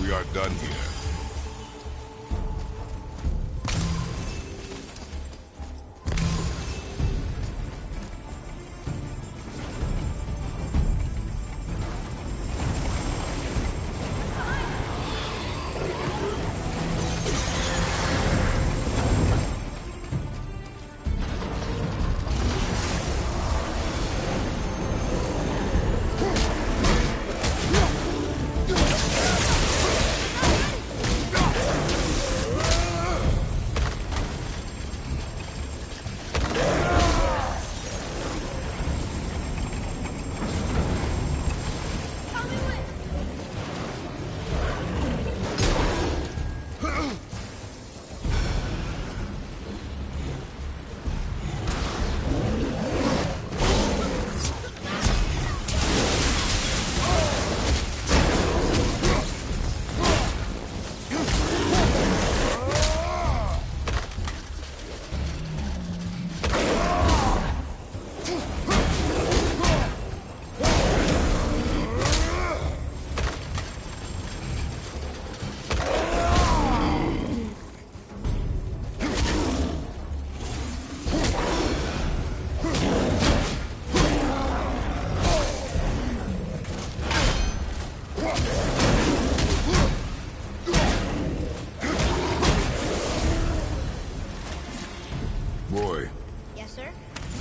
We are done here. Boy, Yes, sir?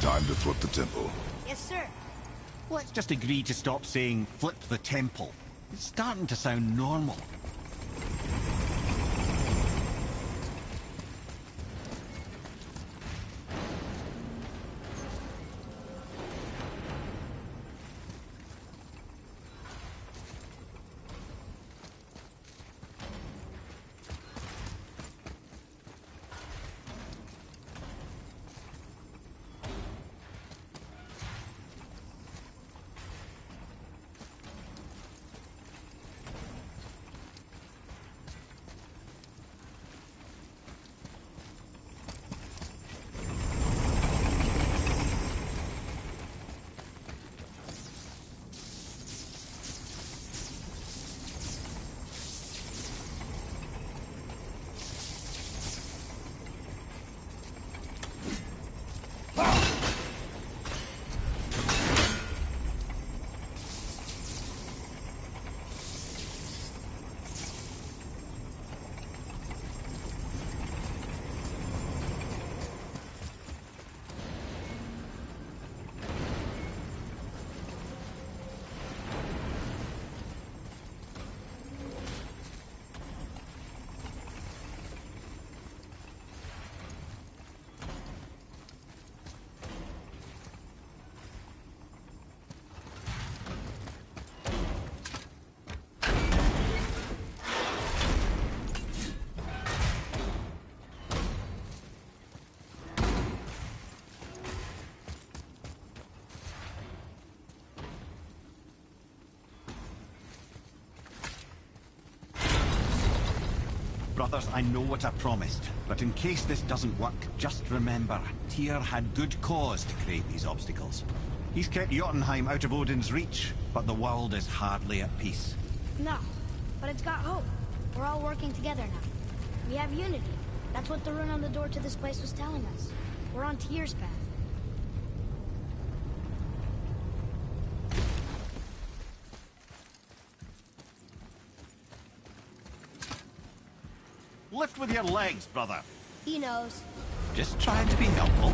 time to flip the temple. Yes, sir. Let's just agree to stop saying flip the temple. It's starting to sound normal. Brothers, I know what I promised, but in case this doesn't work, just remember, Tyr had good cause to create these obstacles. He's kept Jotunheim out of Odin's reach, but the world is hardly at peace. No, but it's got hope. We're all working together now. We have unity. That's what the rune on the door to this place was telling us. We're on Tyr's path. Lift with your legs, brother. He knows. Just trying to be helpful.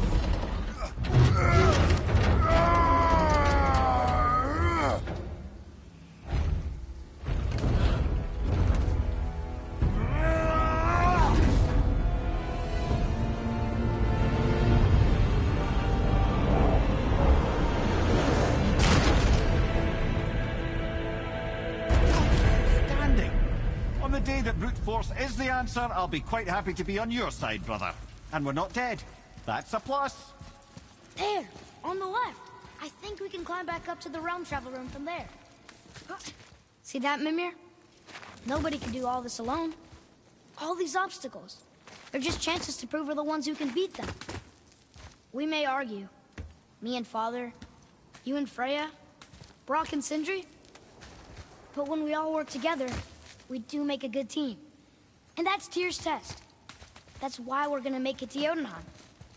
Force is the answer, I'll be quite happy to be on your side, brother. And we're not dead. That's a plus. There, on the left. I think we can climb back up to the realm travel room from there. See that, Mimir? Nobody can do all this alone. All these obstacles. They're just chances to prove we're the ones who can beat them. We may argue. Me and Father, you and Freya, Brock and Sindri. But when we all work together, we do make a good team. And that's Tyr's test. That's why we're gonna make it to Jotunheim.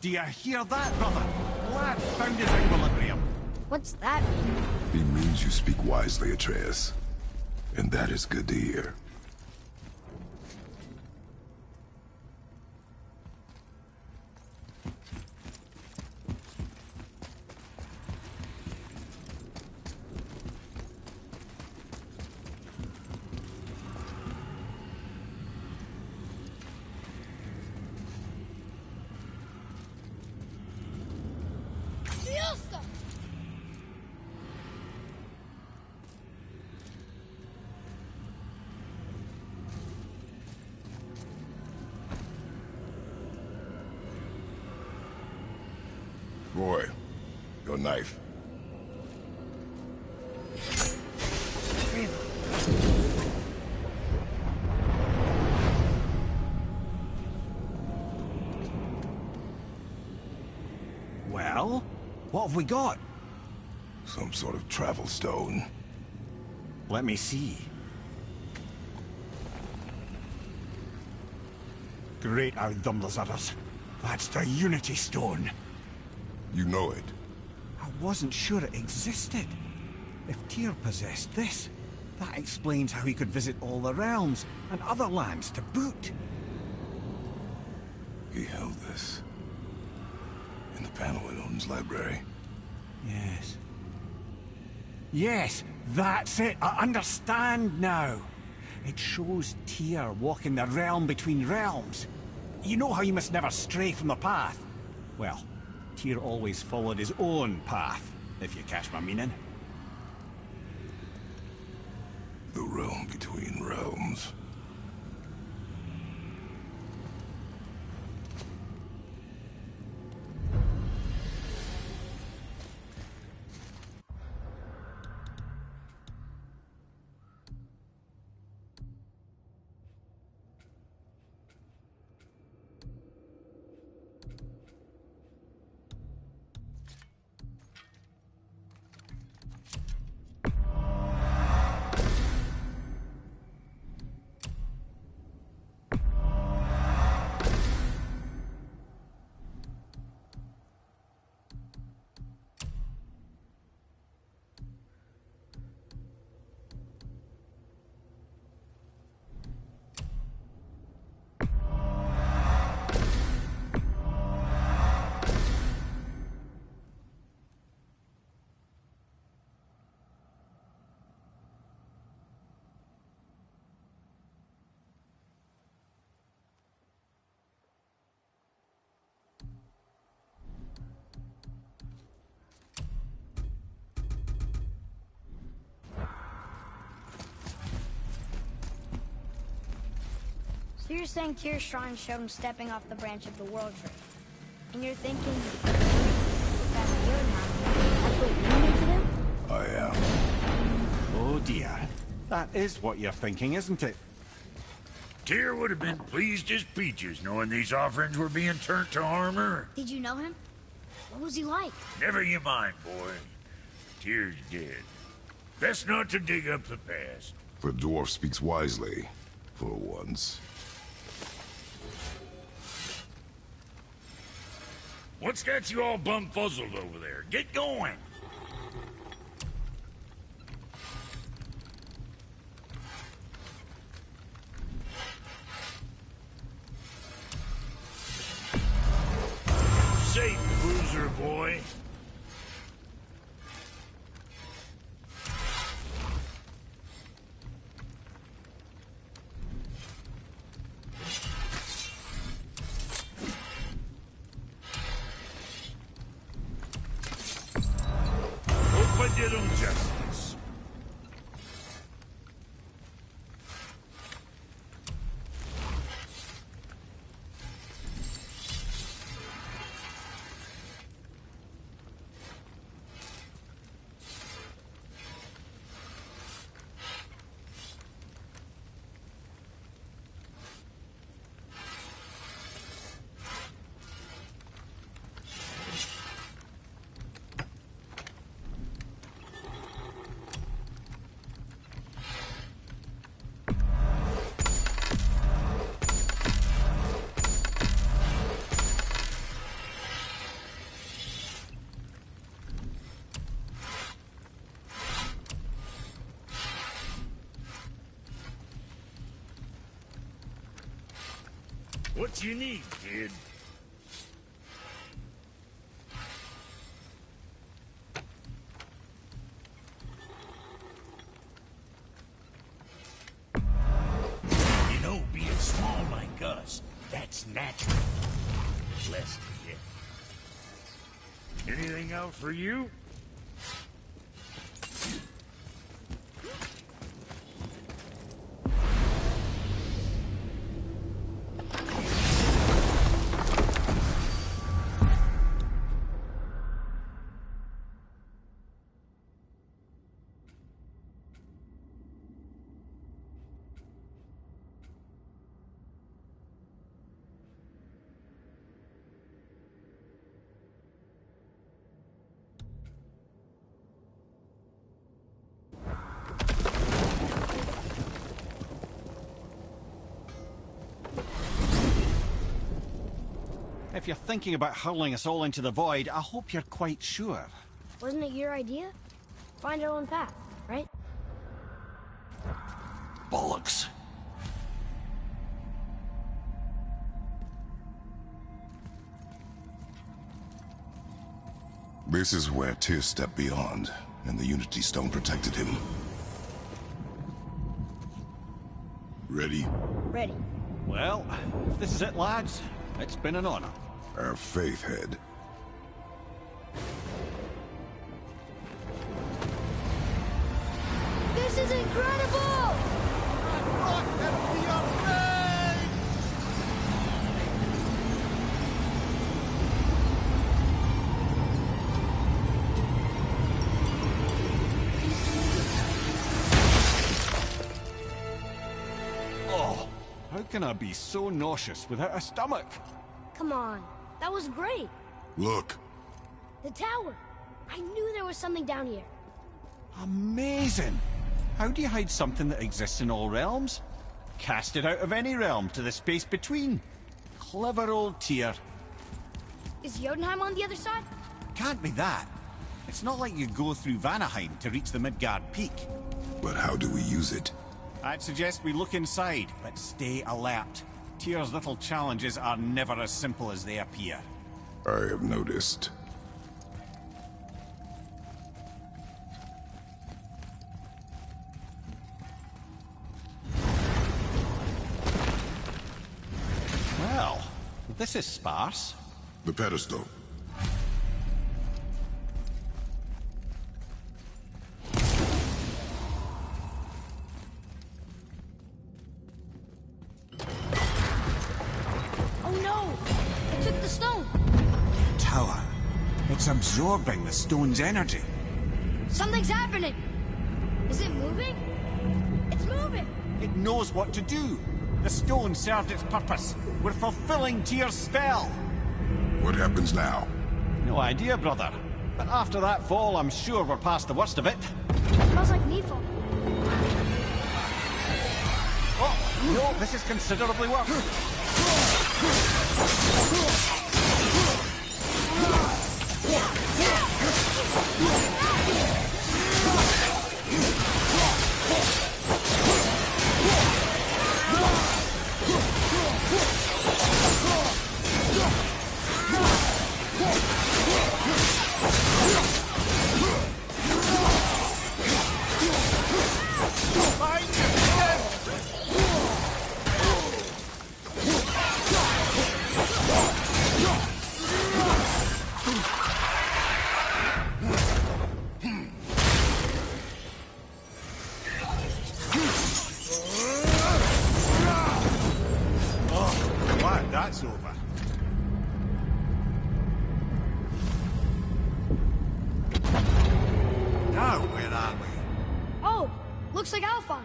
Do you hear that, brother? Lad found his equilibrium. What's that mean? He means you speak wisely, Atreus. And that is good to hear. Roy, your knife. Well, what have we got? Some sort of travel stone. Let me see. Great out Thumblazarders. That's the Unity Stone. You know it. I wasn't sure it existed. If Tyr possessed this, that explains how he could visit all the realms and other lands to boot. He held this in the panel in Odin's library. Yes. Yes, that's it. I understand now. It shows Tyr walking the realm between realms. You know how you must never stray from the path? Well, Tyr always followed his own path, if you catch my meaning. The realm between realms. So you're saying Tyr's shrine showed him stepping off the branch of the world tree. And you're thinking that's Jotunheim. That's what we need to do? I am. Oh dear. That is what you're thinking, isn't it? Tyr would have been pleased as peaches knowing these offerings were being turned to armor. Did you know him? What was he like? Never you mind, boy. Tyr's dead. Best not to dig up the past. The dwarf speaks wisely, for once. What's got you all bum-fuzzled over there? Get going! Safe, loser boy. Hope I did him justice. What you need, kid? You know, being small like us, that's natural. Blessed to get. Anything else for you? If you're thinking about hurling us all into the void, I hope you're quite sure. Wasn't it your idea? Find our own path, right? Bollocks. This is where Tyr stepped beyond, and the Unity Stone protected him. Ready? Ready. Well, if this is it, lads, it's been an honor. Our faith head. This is incredible! Oh, how can I be so nauseous without a stomach? Come on, that was great. Look. The tower. I knew there was something down here. Amazing! How do you hide something that exists in all realms? Cast it out of any realm to the space between. Clever old Tyr. Is Jotunheim on the other side? Can't be that. It's not like you go through Vanaheim to reach the Midgard peak. But how do we use it? I'd suggest we look inside, but stay alert. Tyr's little challenges are never as simple as they appear. I have noticed. Well, this is sparse. The pedestal. Oh no! It took the stone! Tower. It's absorbing the stone's energy. Something's happening! Is it moving? It's moving! It knows what to do. The stone served its purpose. We're fulfilling Tyr's spell. What happens now? No idea, brother. But after that fall, I'm sure we're past the worst of it. Smells like Needfall. Oh, no, this is considerably worse. That's over. Now, where are we? Oh, looks like Alphon.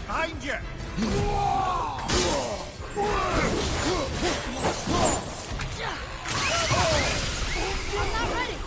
Behind you! I'm not ready.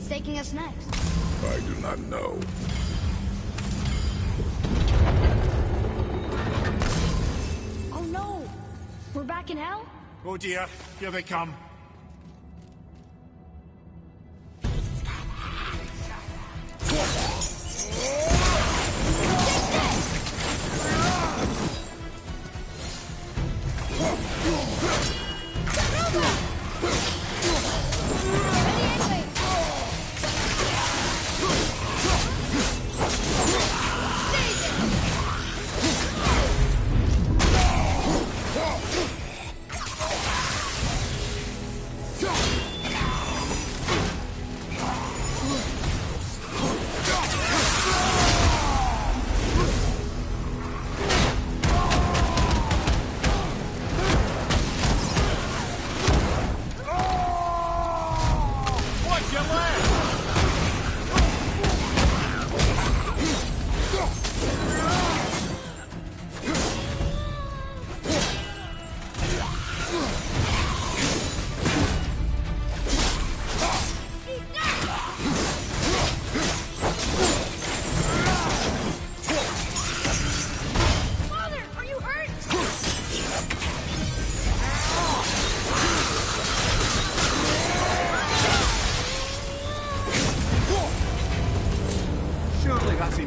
Taking us next? I do not know. Oh no! We're back in hell? Oh dear, here they come.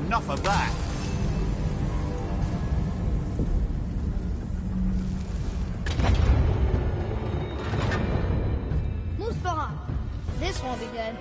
enough of that. Muspelheim. This won't be good.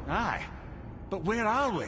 Aye, but where are we?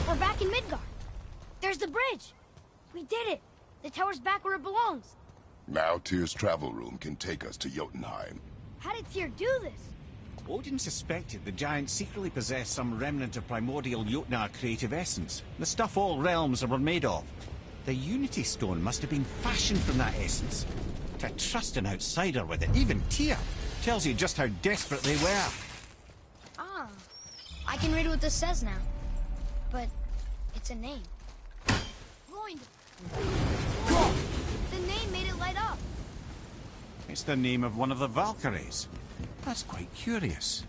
We're back in Midgard. There's the bridge. We did it. The tower's back where it belongs. Now Tyr's travel room can take us to Jotunheim. How did Tyr do this? Odin suspected the giants secretly possessed some remnant of primordial Jotnar creative essence, the stuff all realms were made of. The Unity Stone must have been fashioned from that essence. To trust an outsider with it, even Tyr, tells you just how desperate they were. Ah, I can read what this says now. But it's a name. Freund. The name made it light up. It's the name of one of the Valkyries. That's quite curious.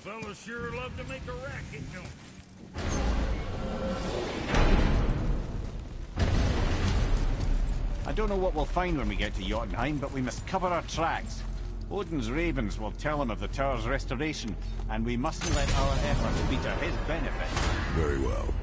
Fellas sure love to make a racket, don't you? I don't know what we'll find when we get to Jotunheim, but we must cover our tracks. Odin's ravens will tell him of the tower's restoration, and we mustn't let our efforts be to his benefit. Very well.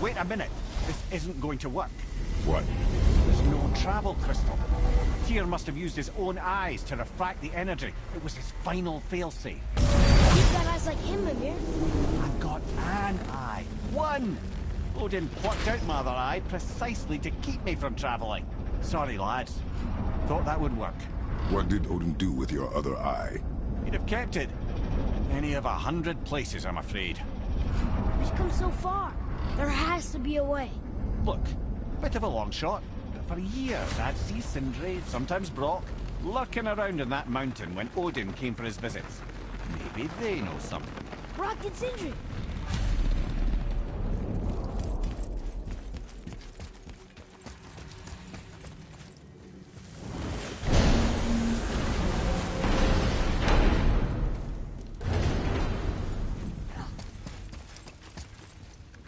wait a minute. This isn't going to work. What? There's no travel crystal. Tyr must have used his own eyes to refract the energy. It was his final failsafe. You've got eyes like him, Mimir. I've got an eye. One! Odin plucked out my other eye precisely to keep me from traveling. Sorry, lads. Thought that would work. What did Odin do with your other eye? He'd have kept it. Any of 100 places, I'm afraid. We've come so far. There has to be a way. Look, bit of a long shot, but for years I'd see Sindri, sometimes Brock, lurking around in that mountain when Odin came for his visits. Maybe they know something. Brock and Sindri.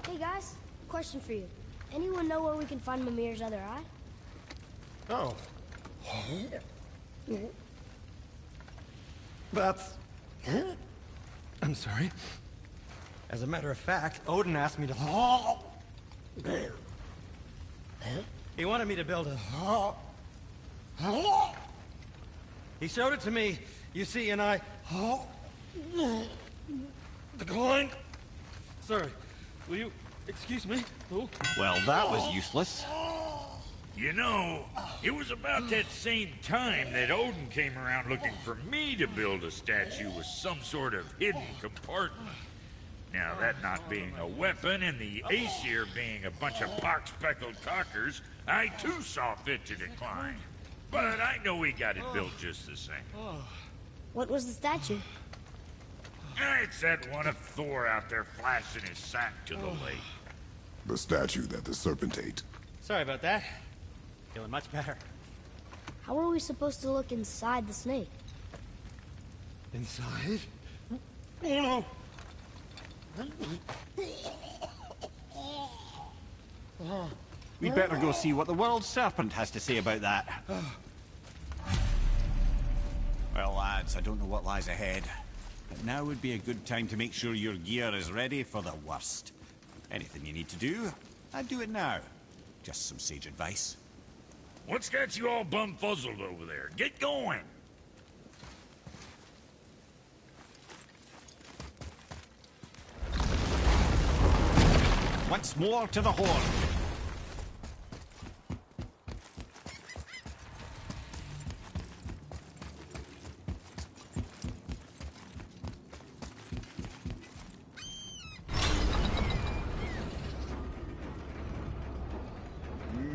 Hey guys, question for you. Anyone know where we can find Mimir's other eye? Oh. That's... I'm sorry. As a matter of fact, Odin asked me to... He wanted me to build a... He showed it to me, you see, and I... Declined. Sorry, will you excuse me? Oh. Well, that was useless. You know, it was about that same time that Odin came around looking for me to build a statue with some sort of hidden compartment. Now, that not being a weapon and the Aesir being a bunch of pock-speckled cockers, I too saw fit to decline. But I know he got it built just the same. What was the statue? It's that one of Thor out there flashing his sack to the lake. The statue that the serpent ate. Sorry about that. Feeling much better. How are we supposed to look inside the snake? Inside? Oh no! We'd better go see what the world serpent has to say about that. Well, lads, I don't know what lies ahead, but now would be a good time to make sure your gear is ready for the worst. Anything you need to do, I'd do it now. Just some sage advice. What's got you all bum-fuzzled over there? Get going! Once more to the horn.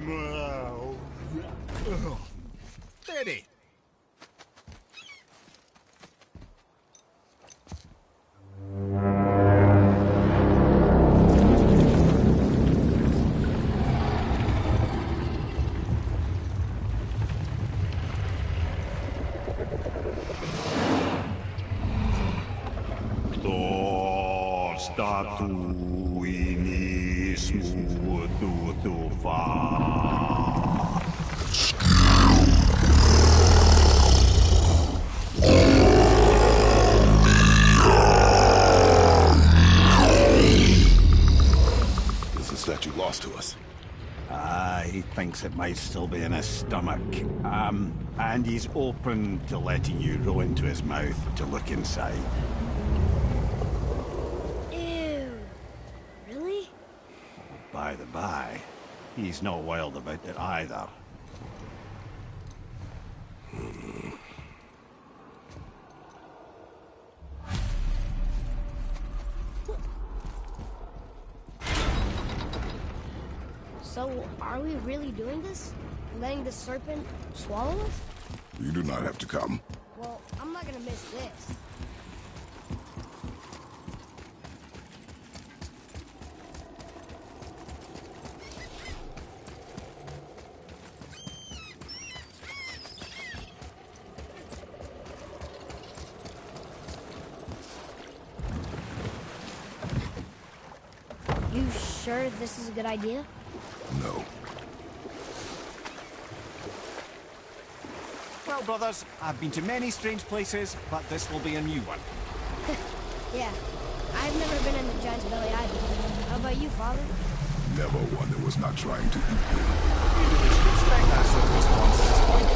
Maou. Steady. Is the statue lost to us? He thinks it might still be in his stomach. And he's open to letting you row into his mouth to look inside. Ew. Really? By the by, he's not wild about it either. So, are we really doing this? Letting the serpent swallow us? You do not have to come. Well, I'm not gonna miss this. You sure this is a good idea? No. Well, brothers, I've been to many strange places, but this will be a new one. Yeah. I've never been in the giant's belly either. How about you, Father? Never one that was not trying to eat me. Maybe we should expect that sort of response at this point.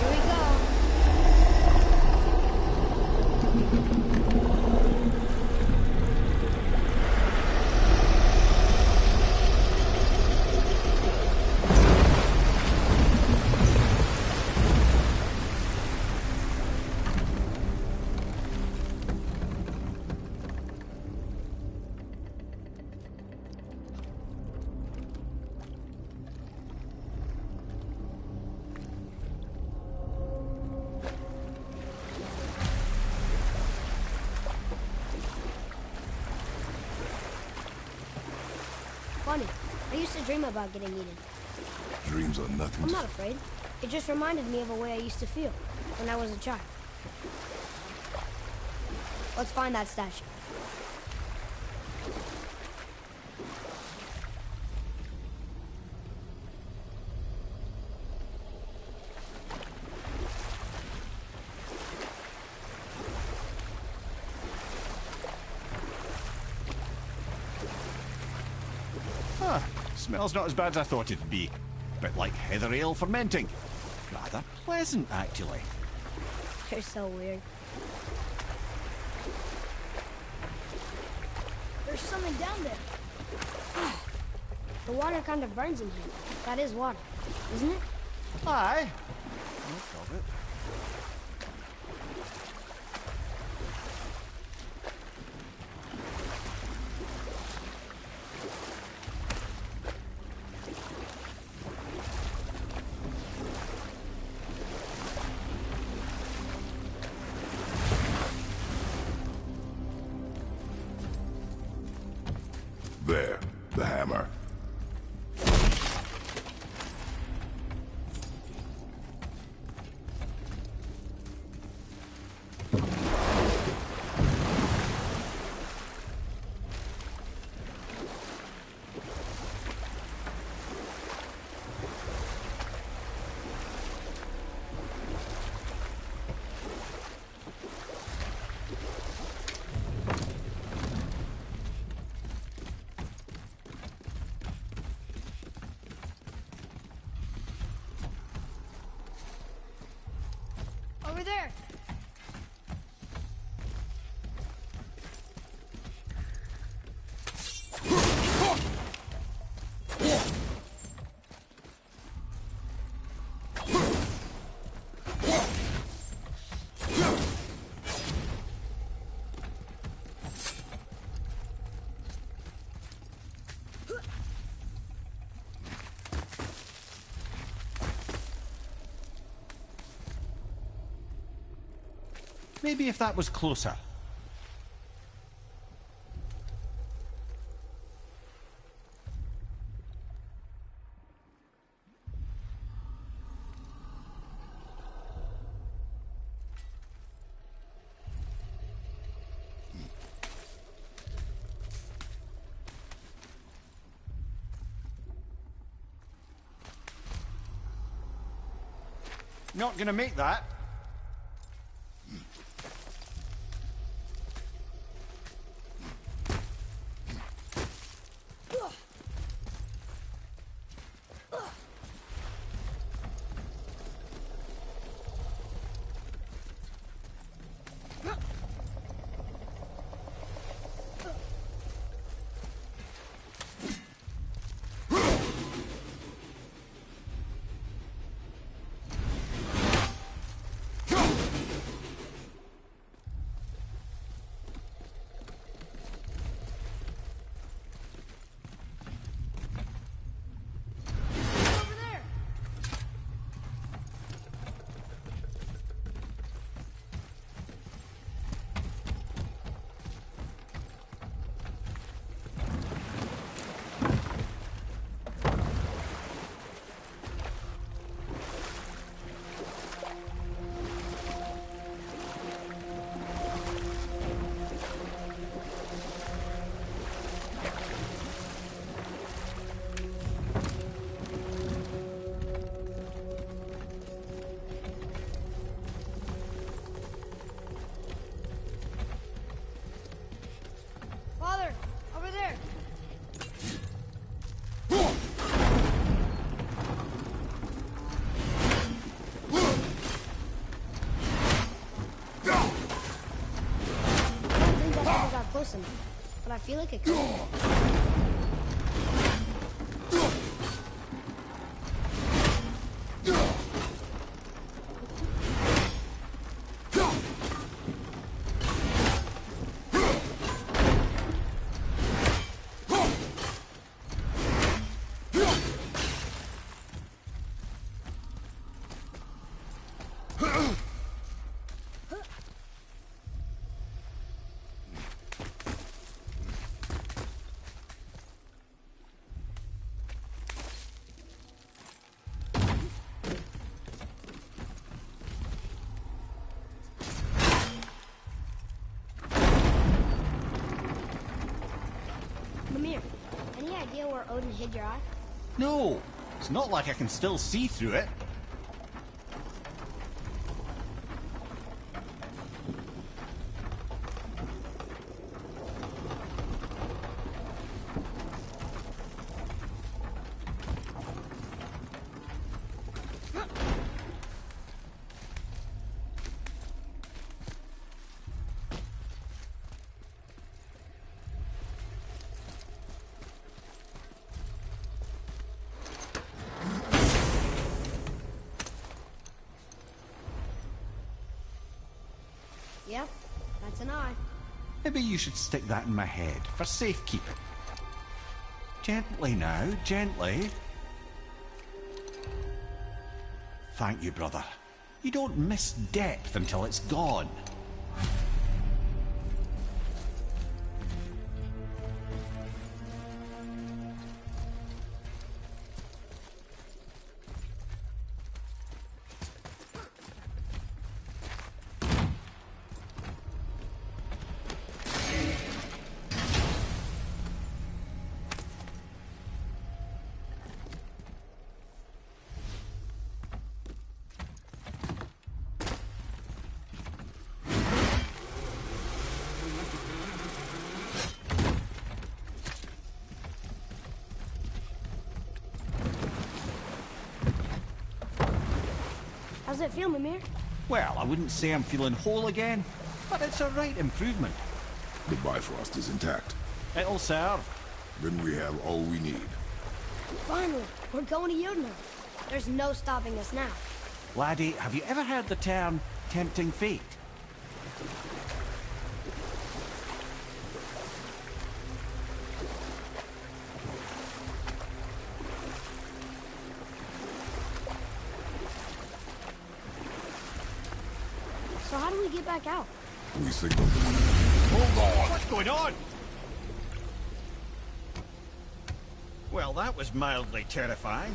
Here we go. Funny. I used to dream about getting eaten. Dreams are nothing I'm to... not afraid. It just reminded me of a way I used to feel when I was a child. Let's find that statue. Huh. Smells not as bad as I thought it'd be. Bit like heather ale fermenting. Rather pleasant, actually. They're so weird. There's something down there. The water kind of burns in here. That is water, isn't it? Aye. Most of it. There, the hammer. Over there. Maybe if that was closer. Not gonna make that. feel like it could. Mimir, any idea where Odin hid your eye? No, it's not like I can still see through it. Yep, that's an eye. Maybe you should stick that in my head for safekeeping. Gently now, gently. Thank you, brother. You don't miss depth until it's gone. How's it feel, Mimir? Well, I wouldn't say I'm feeling whole again, but it's a right improvement. The Bifrost is intact. It'll serve. Then we have all we need. Finally, we're going to Jotunheim. There's no stopping us now. Laddie, have you ever heard the term tempting fate? So how do we get back out? We signal them. Hold on! What's going on? Well, that was mildly terrifying.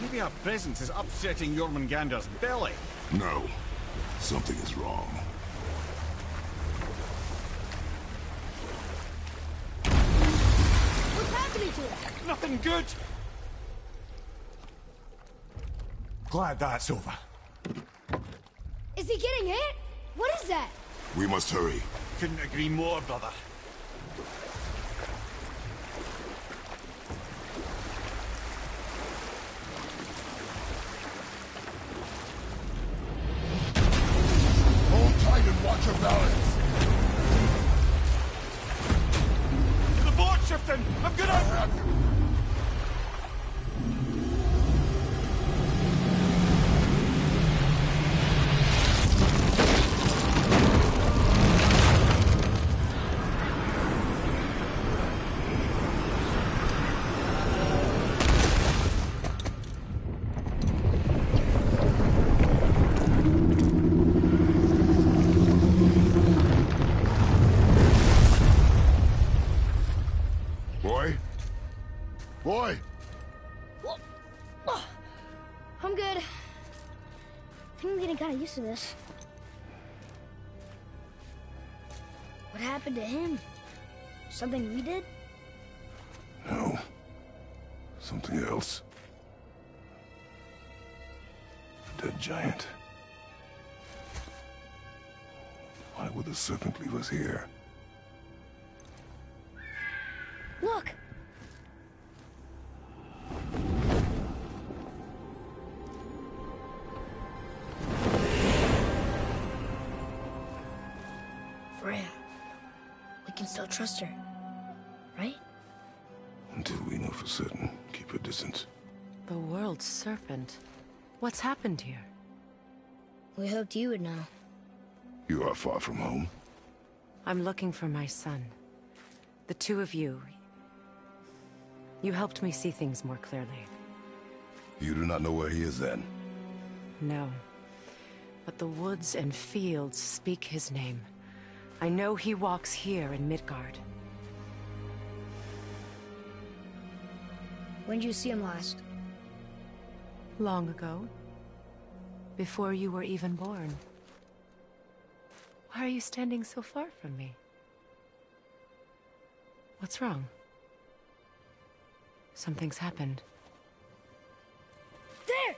Maybe our presence is upsetting Jormungandr's belly. No. Something is wrong. What's happening to us? Nothing good! Glad that's over. Is he getting hit? What is that? We must hurry. Couldn't agree more, brother. Hold tight and watch your balance. The board's shifting! I'm gonna... Boy! I'm good. I think I'm getting kind of used to this. What happened to him? Something we did? No. Something else. Dead giant. Why would the serpent leave us here? Look! Freya. We can still trust her. sit and keep your distance. The world's serpent. What's happened here? We hoped you would know. You are far from home. I'm looking for my son. The two of you. You helped me see things more clearly. You do not know where he is then? No. But the woods and fields speak his name. I know he walks here in Midgard. When did you see him last? Long ago. Before you were even born. Why are you standing so far from me? What's wrong? Something's happened. There!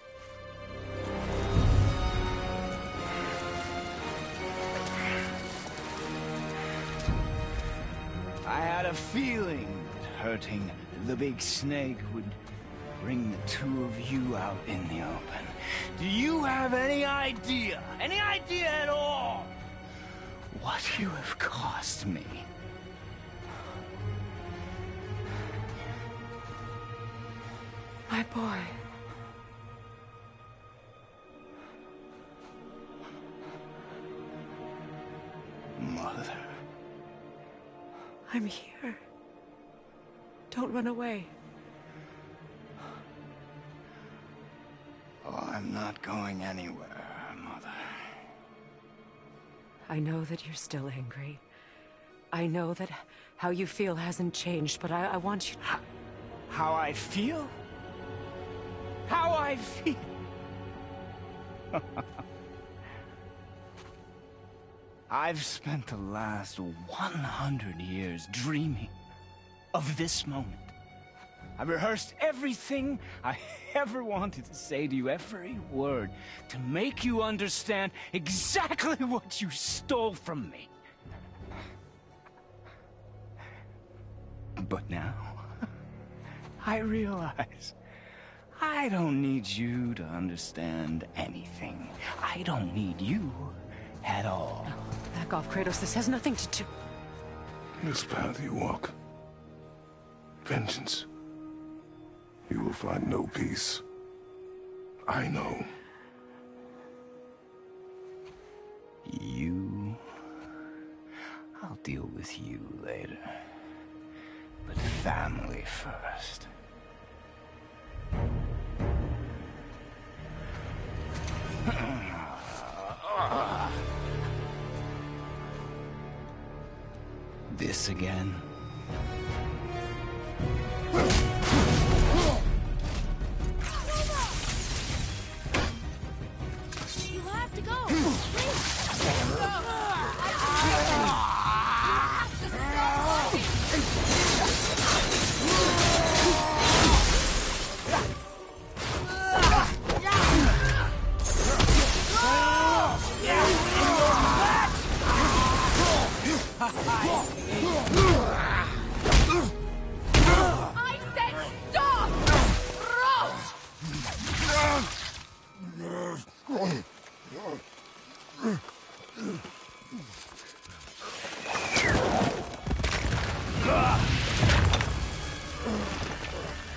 I had a feeling that hurting the big snake would bring the two of you out in the open. Do you have any idea at all, what you have cost me? My boy. Mother. I'm here. Don't run away. Oh, I'm not going anywhere, Mother. I know that you're still angry. I know that how you feel hasn't changed, but I want you to... How I feel? How I feel? I've spent the last 100 years dreaming of this moment. I've rehearsed everything I ever wanted to say to you, every word, to make you understand exactly what you stole from me. But now, I realize I don't need you to understand anything. I don't need you at all. No, back off, Kratos. This has nothing to do... This path you walk. Vengeance. You will find no peace. I know. You... I'll deal with you later. But family first. This again? You have to go! Please! I said stop!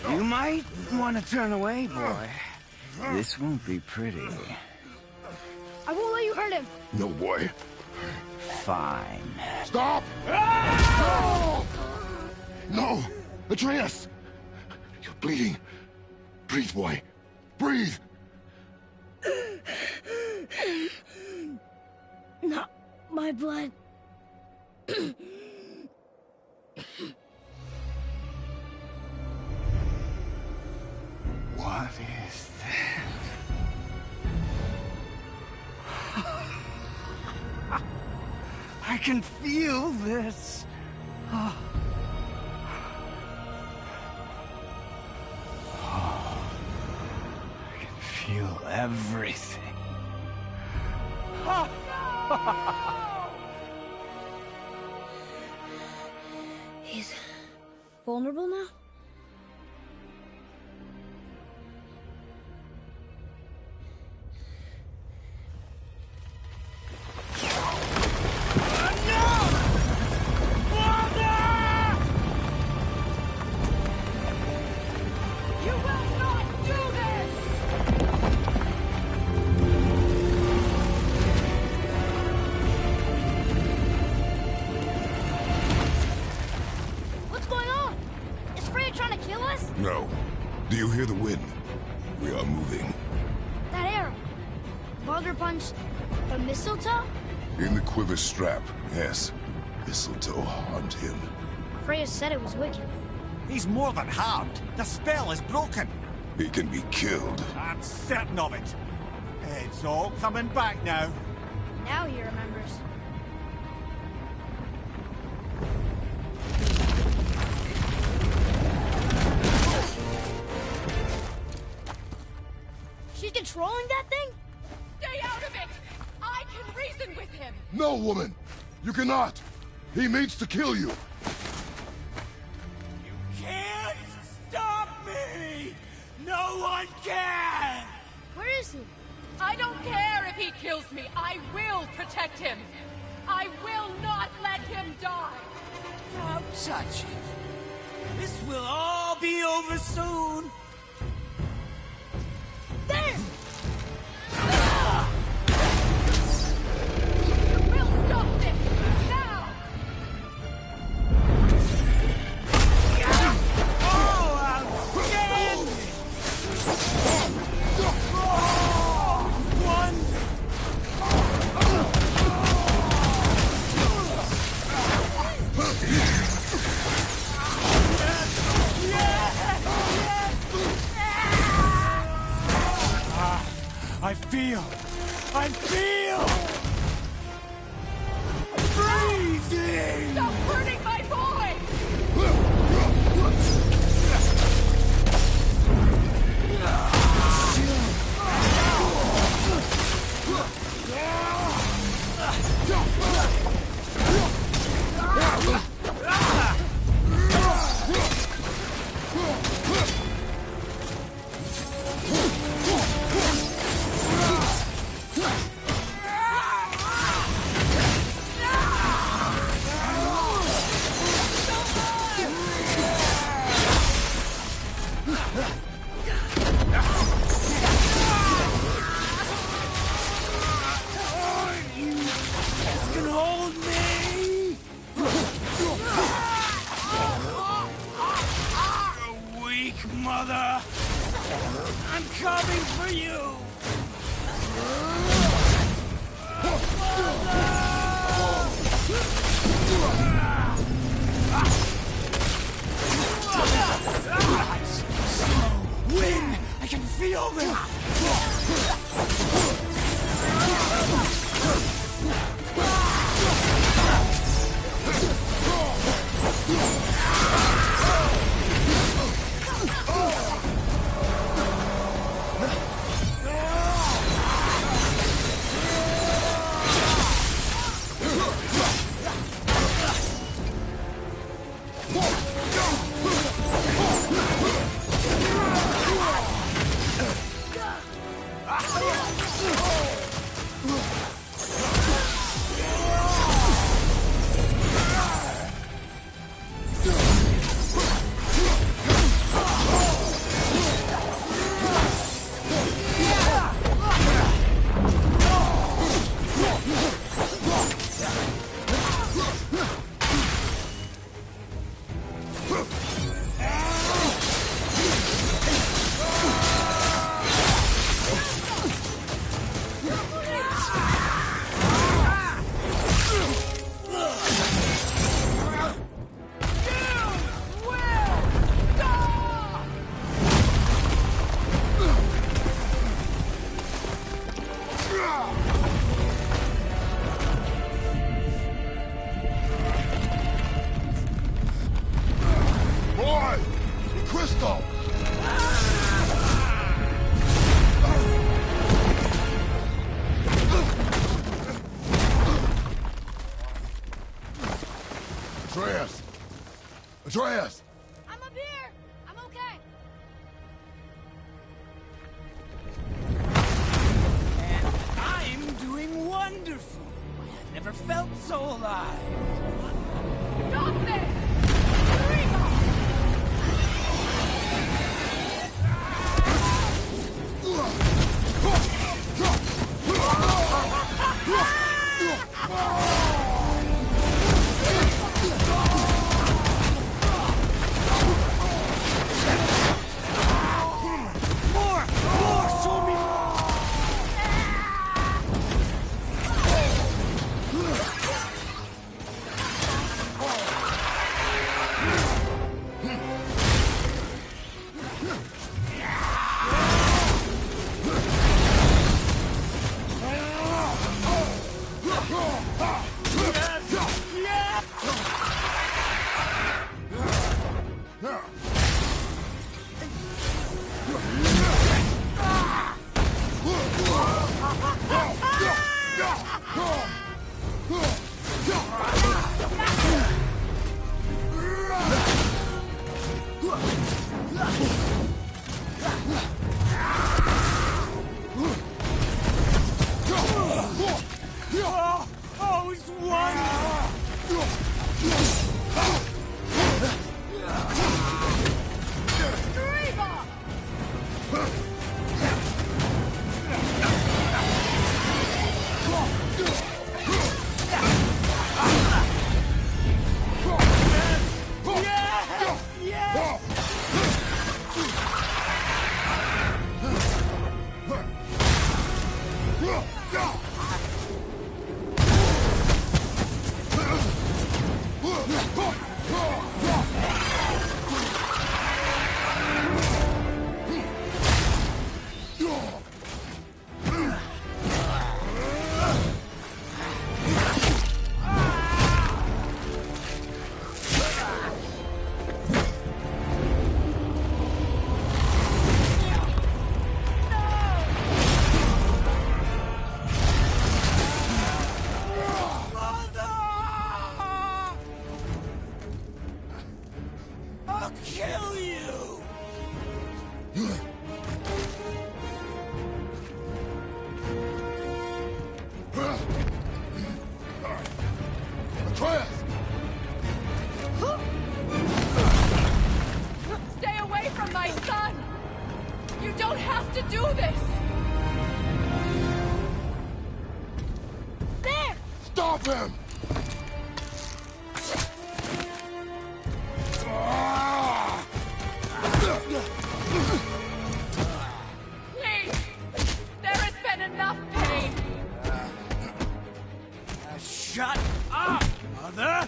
You might want to turn away, boy. This won't be pretty. I won't let you hurt him! No, boy. Fine. Stop! No! No! Atreus! You're bleeding. Breathe, boy. Breathe! Not my blood. What is that? I can feel this. I can feel everything. He's vulnerable now? wind. We are moving. That arrow. Baldur punched the mistletoe? In the quiver strap, yes. Mistletoe harmed him. Freya said it was wicked. He's more than harmed. The spell is broken. He can be killed. I'm certain of it. It's all coming back now. Now he remembers. She's controlling that thing? Stay out of it! I can reason with him! No, woman! You cannot! He means to kill you! Can't stop me! No one can! Where is he? I don't care if he kills me. I will protect him. I will not let him die. Don't touch him. This will all be over soon. There! We'll stop this now! Oh, outstanding! I feel breathing! Stop hurting my boy! Mother! I'm coming for you! Wind! I can feel them! Atreus! I'm up here! I'm okay! And I'm doing wonderful! I've never felt so alive! Stop this! Stay away from my son! You don't have to do this! There! Stop him! Please! There has been enough pain! Shut up, Mother!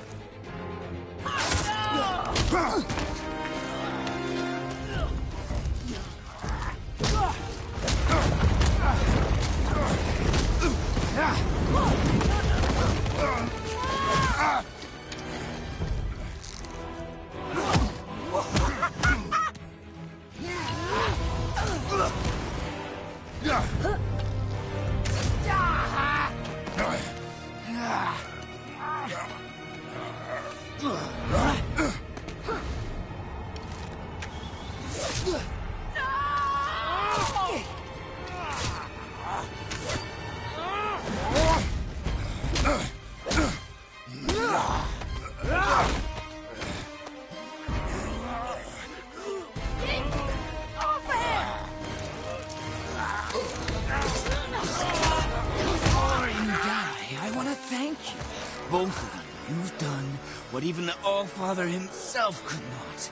Both of you, you've done what even the All-Father himself could not.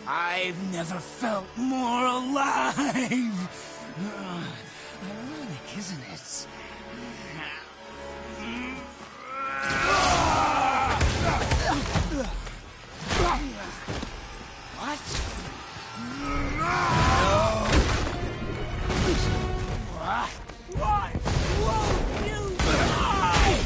I've never felt more alive! Ironic, isn't it? What? What? Won't you die?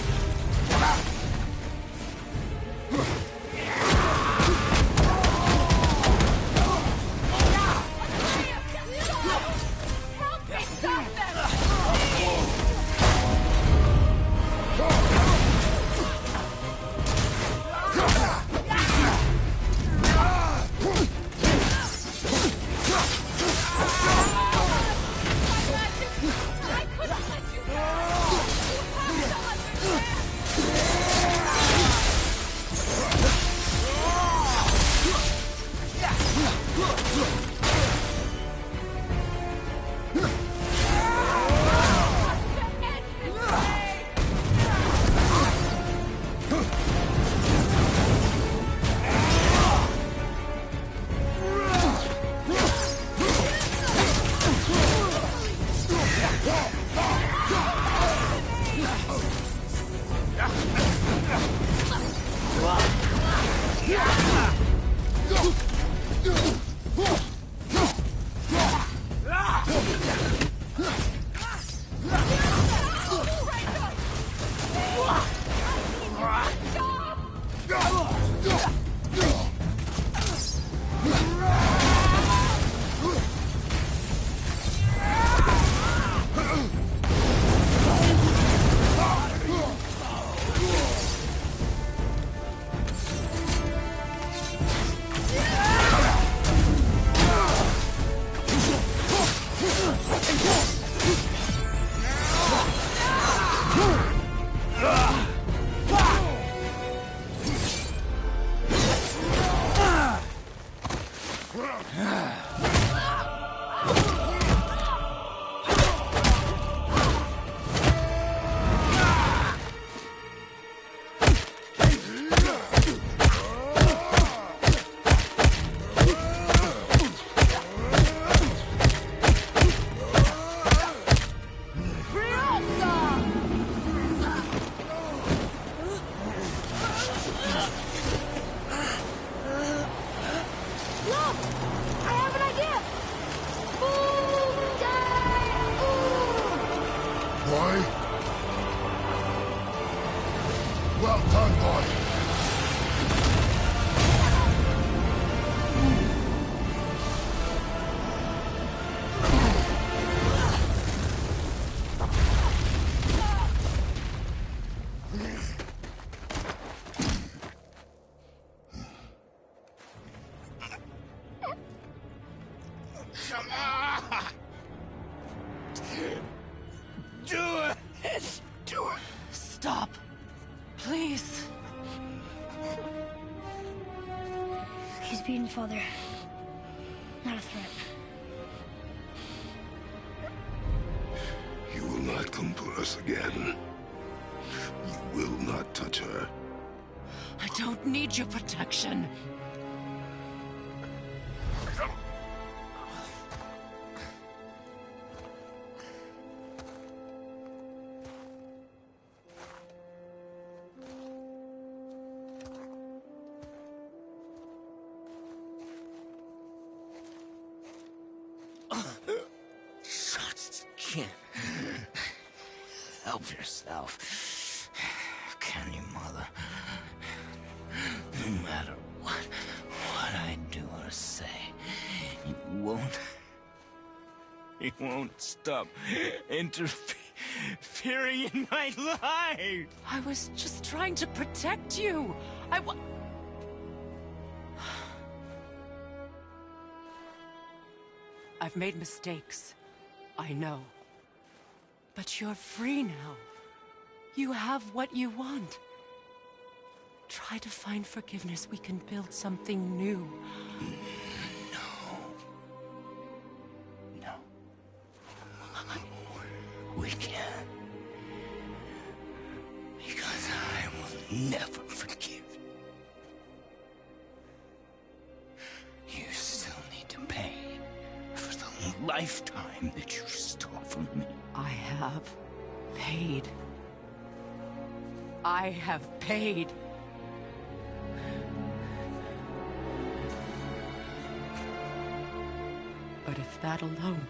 Help me! Father. Not a threat. You will not come for us again. You will not touch her. I don't need your protection. Just can't help yourself. Can you, Mother? No matter what I do or say, you won't stop interfering in my life. I was just trying to protect you. I've made mistakes. I know. But you're free now. You have what you want. Try to find forgiveness. We can build something new. No. We can't. Because I will never forgive. You still need to pay for the lifetime that you stole from me. I have paid. I have paid. But if that alone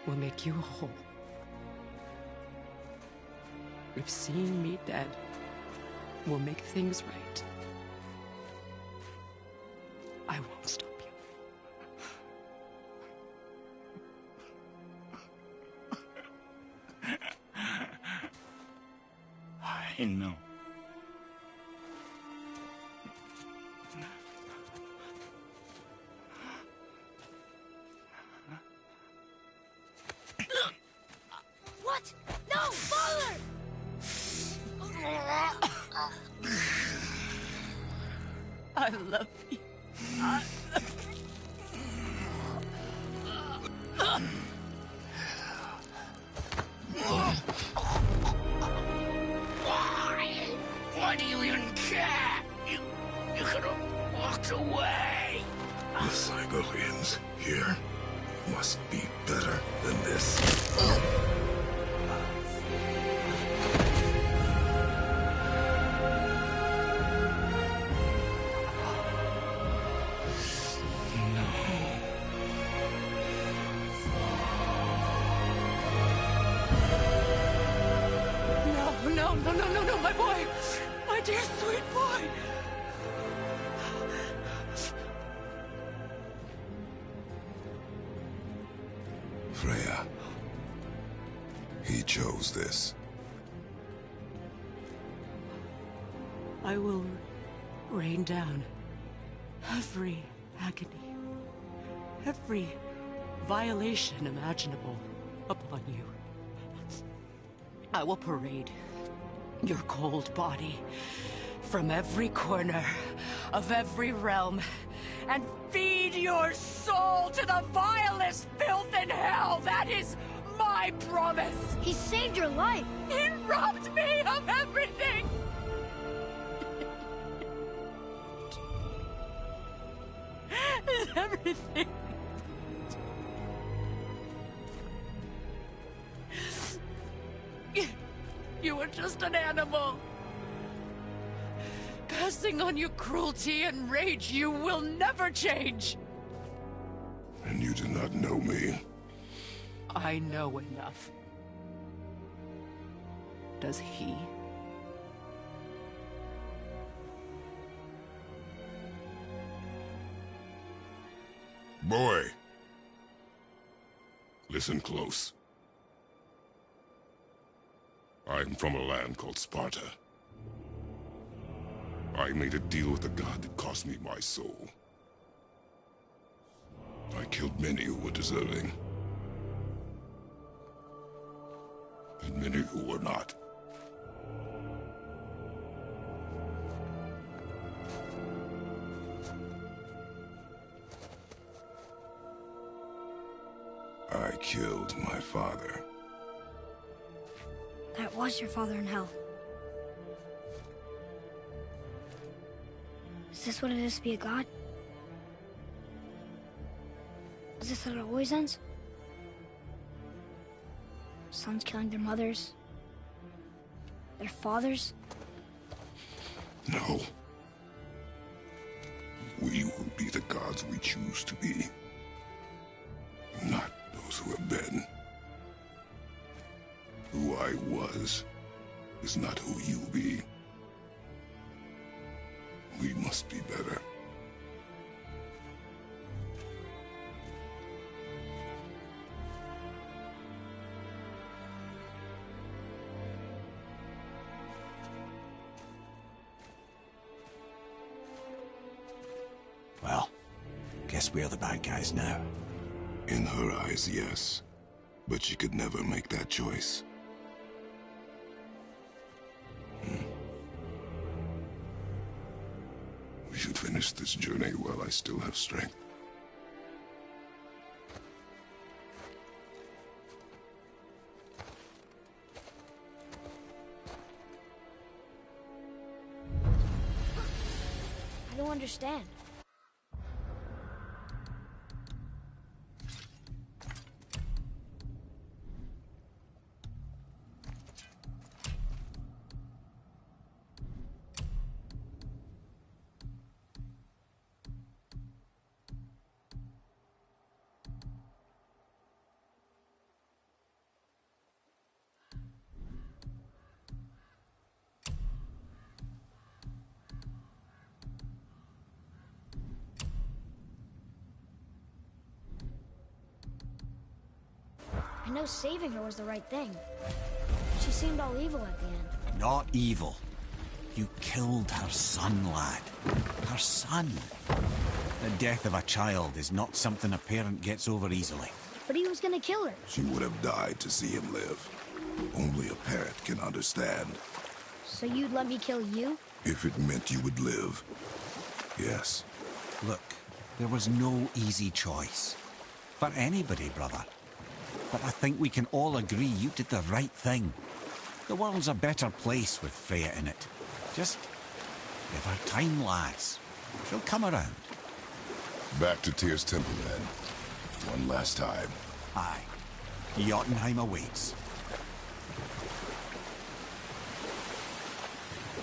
will make you whole, if seeing me dead will make things right, I won't stop you. I know. What? No, Father! I love you. Why do you even care? You could have walked away. The Cygolians here must be better than this. No, my boy! My dear sweet boy! Freya. He chose this. I will rain down every agony, every violation imaginable upon you. I will parade your cold body from every corner of every realm and feed your soul to the vilest filth in hell. That is my promise. He saved your life. He robbed me of everything. Everything. You were just an animal. Passing on your cruelty and rage, you will never change. And you do not know me. I know enough. Does he? Boy. Listen close. I'm from a land called Sparta. I made a deal with a god that cost me my soul. I killed many who were deserving. And many who were not. killed my father. That was your father in hell. Is this what it is to be a god? Is this how it always ends? Sons killing their mothers? Their fathers? No. We will be the gods we choose to be. Not those who have been. Who I was is not who you'll be. We must be better. Well, guess we're the bad guys now. In her eyes, yes. But she could never make that choice. We should finish this journey while I still have strength. I don't understand. I know saving her was the right thing. She seemed all evil at the end. Not evil. You killed her son, lad. Her son. The death of a child is not something a parent gets over easily. But he was gonna kill her. She would have died to see him live. Only a parent can understand. So you'd let me kill you? If it meant you would live, yes. Look, there was no easy choice. For anybody, brother. But I think we can all agree you did the right thing. The world's a better place with Freya in it. Just give her time, lads. She'll come around. Back to Tyr's temple, then. One last time. Aye. Jotunheim awaits.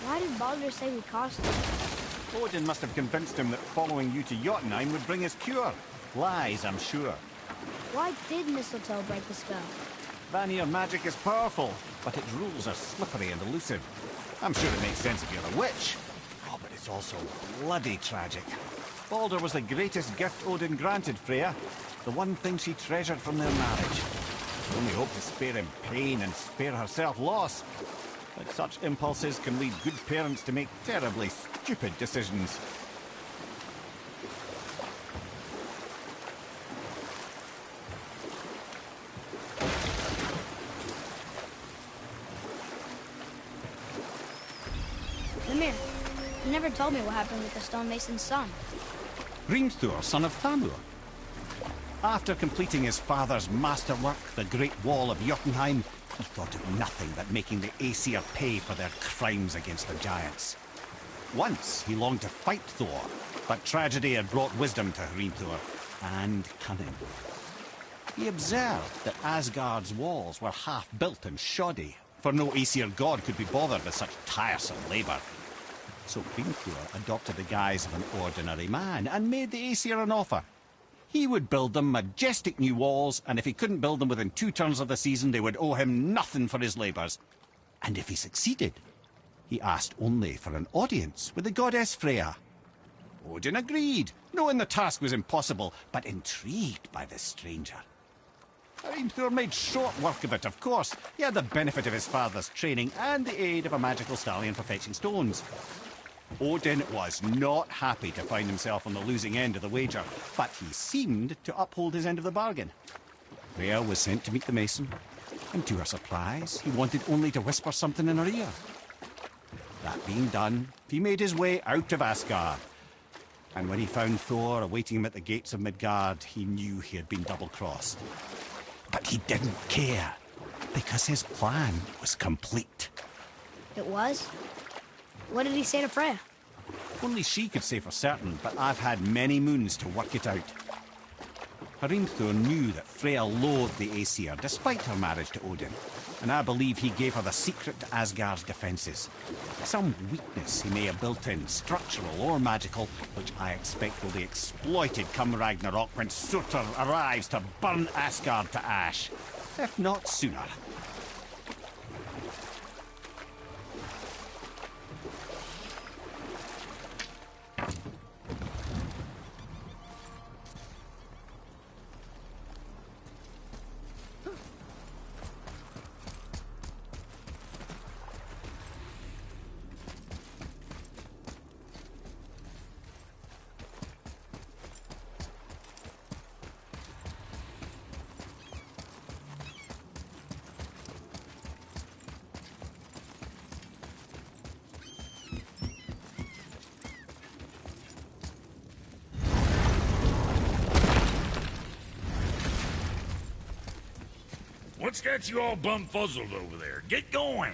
Why did Baldur say we cost him? Odin must have convinced him that following you to Jotunheim would bring his cure. Lies, I'm sure. Why did mistletoe break the spell? Vanir magic is powerful, but its rules are slippery and elusive. I'm sure it makes sense if you're a witch. Oh, but it's also bloody tragic. Baldur was the greatest gift Odin granted Freya. The one thing she treasured from their marriage. She only hoped to spare him pain and spare herself loss. But such impulses can lead good parents to make terribly stupid decisions. Mimir, you never told me what happened with the stonemason's son. Hrimthur, son of Thamur. After completing his father's masterwork, the Great Wall of Jotunheim, he thought of nothing but making the Aesir pay for their crimes against the giants. Once he longed to fight Thor, but tragedy had brought wisdom to Hrimthur, and cunning. He observed that Asgard's walls were half-built and shoddy, for no Aesir god could be bothered with such tiresome labour. So Hrimthur adopted the guise of an ordinary man and made the Aesir an offer. He would build them majestic new walls, and if he couldn't build them within 2 turns of the season, they would owe him nothing for his labours. And if he succeeded, he asked only for an audience with the goddess Freya. Odin agreed, knowing the task was impossible, but intrigued by the stranger. Hrimthur made short work of it, of course. He had the benefit of his father's training and the aid of a magical stallion for fetching stones. Odin was not happy to find himself on the losing end of the wager, but he seemed to uphold his end of the bargain. Freya was sent to meet the mason, and to her surprise, he wanted only to whisper something in her ear. That being done, he made his way out of Asgard. And when he found Thor awaiting him at the gates of Midgard, he knew he had been double-crossed. But he didn't care, because his plan was complete. It was? What did he say to Freya? Only she could say for certain, but I've had many moons to work it out. Hrimthur knew that Freya loathed the Aesir, despite her marriage to Odin, and I believe he gave her the secret to Asgard's defences. Some weakness he may have built in, structural or magical, which I expect will be exploited come Ragnarok when Surtur arrives to burn Asgard to ash, if not sooner. What's got you all bumfuzzled over there? Get going!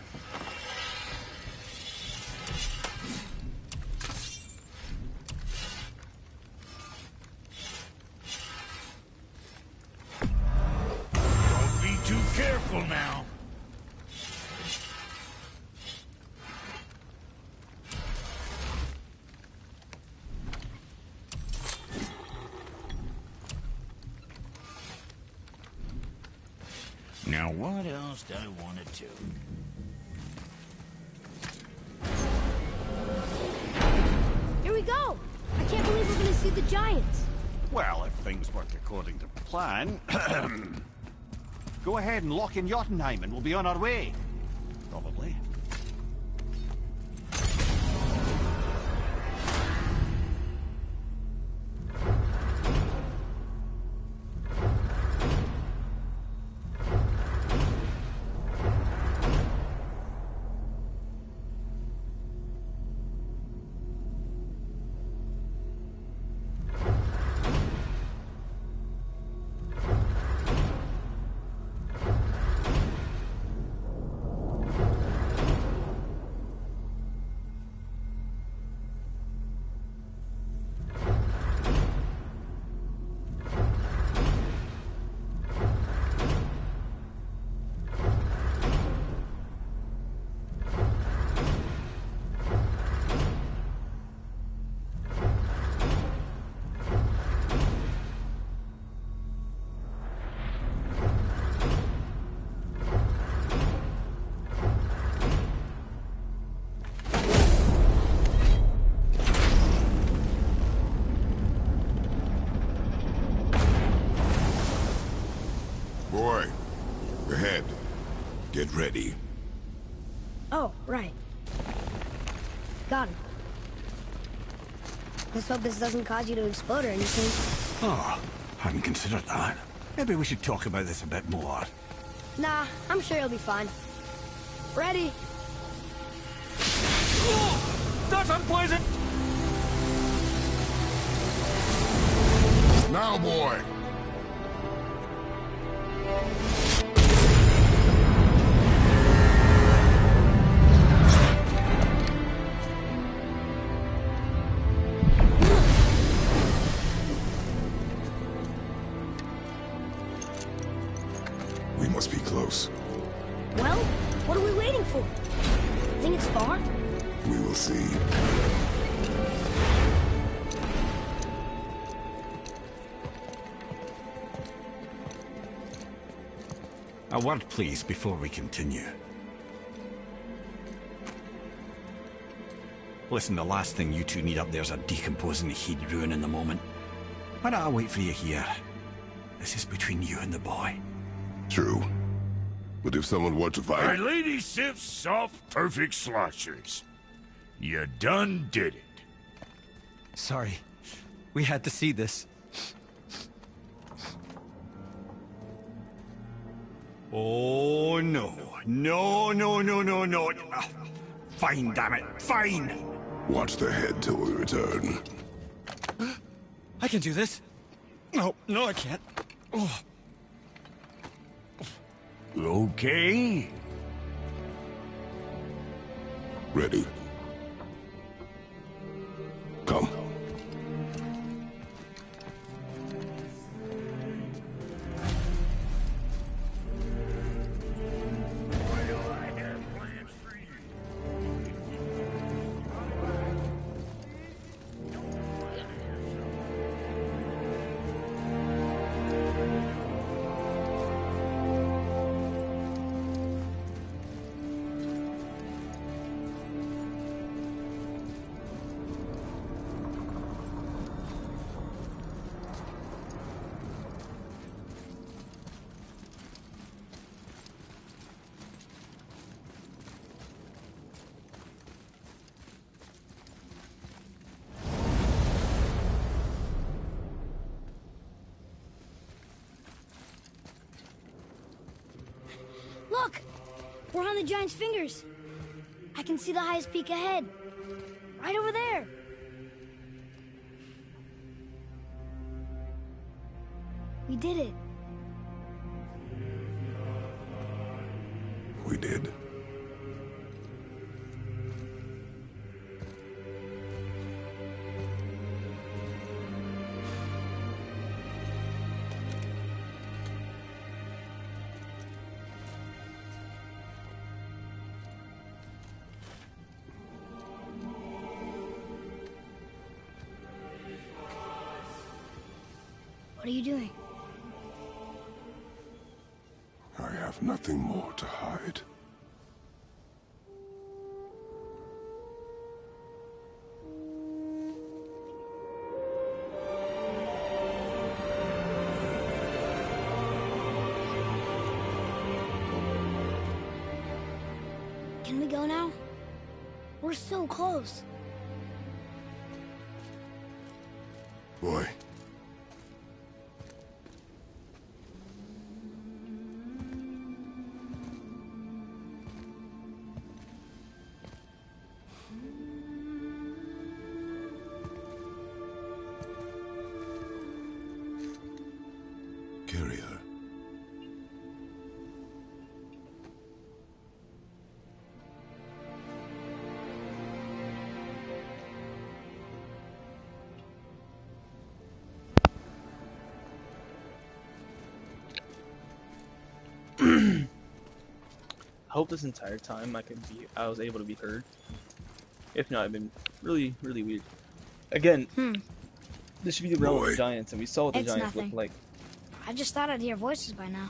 Don't be too careful now. Now, what else do I want to do? Here we go! I can't believe we're gonna see the giants. Well, if things work according to plan... Go ahead and lock in Jotunheim and we'll be on our way. Probably. Boy, ahead. Get ready. Oh, right. Got him. Let's hope this doesn't cause you to explode or anything. Oh, hadn't considered that. Maybe we should talk about this a bit more. Nah, I'm sure you'll be fine. Ready? Oh, that's unpleasant! Now, boy! We must be close. Well, what are we waiting for? Think it's far? We will see. A word, please, before we continue. Listen, the last thing you two need up there's a decomposing heat ruining the moment. Why don't I wait for you here? This is between you and the boy. True. But if someone were to fight... Our lady sips soft, perfect sloshers. You done did it. Sorry. We had to see this. Oh, no. No, no, no, no, no. Fine, damn it. Fine. Watch the head till we return. I can do this. No, no, I can't. Oh. Okay? Ready. Come. Look! We're on the giant's fingers. I can see the highest peak ahead. Right over there. We did it. We did. What are you doing? I have nothing more to hide. Can we go now? We're so close. Boy. Carry her. I hope this entire time I was able to be heard. If not, I've been really, really weird. Again, this should be the realm of the giants, and we saw what the It's giants nothing. look like. I just thought I'd hear voices by now.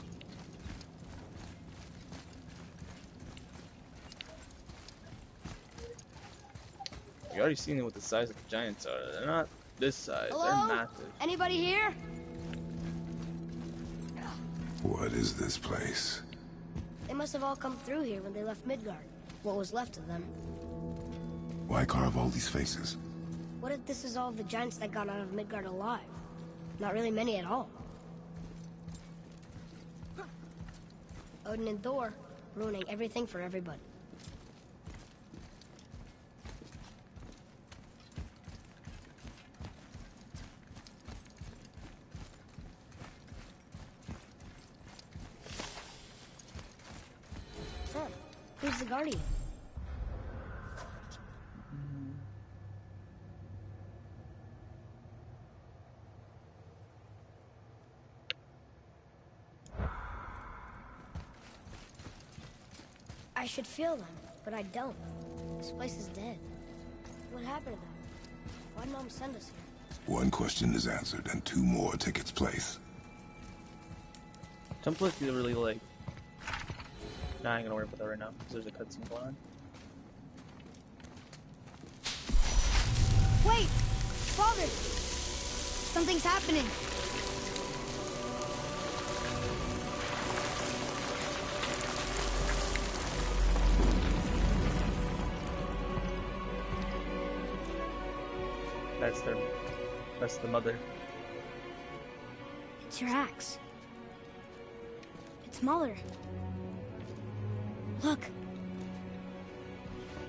You already seen what the size of the giants are. They're not this size. Hello? They're massive. Anybody here? What is this place? They must have all come through here when they left Midgard. What was left of them. Why carve all these faces? What if this is all the giants that got out of Midgard alive? Not really many at all. Odin and Thor, ruining everything for everybody. Huh, who's the guardian? I should feel them, but I don't. This place is dead. What happened to them? Why'd Mom send us here? One question is answered, and two more take its place. Some places feel really like. Nah, I ain't gonna worry about that right now, because there's a cutscene going on. Wait! Father! Something's happening. That's the mother. It's your axe. It's Mother. Look.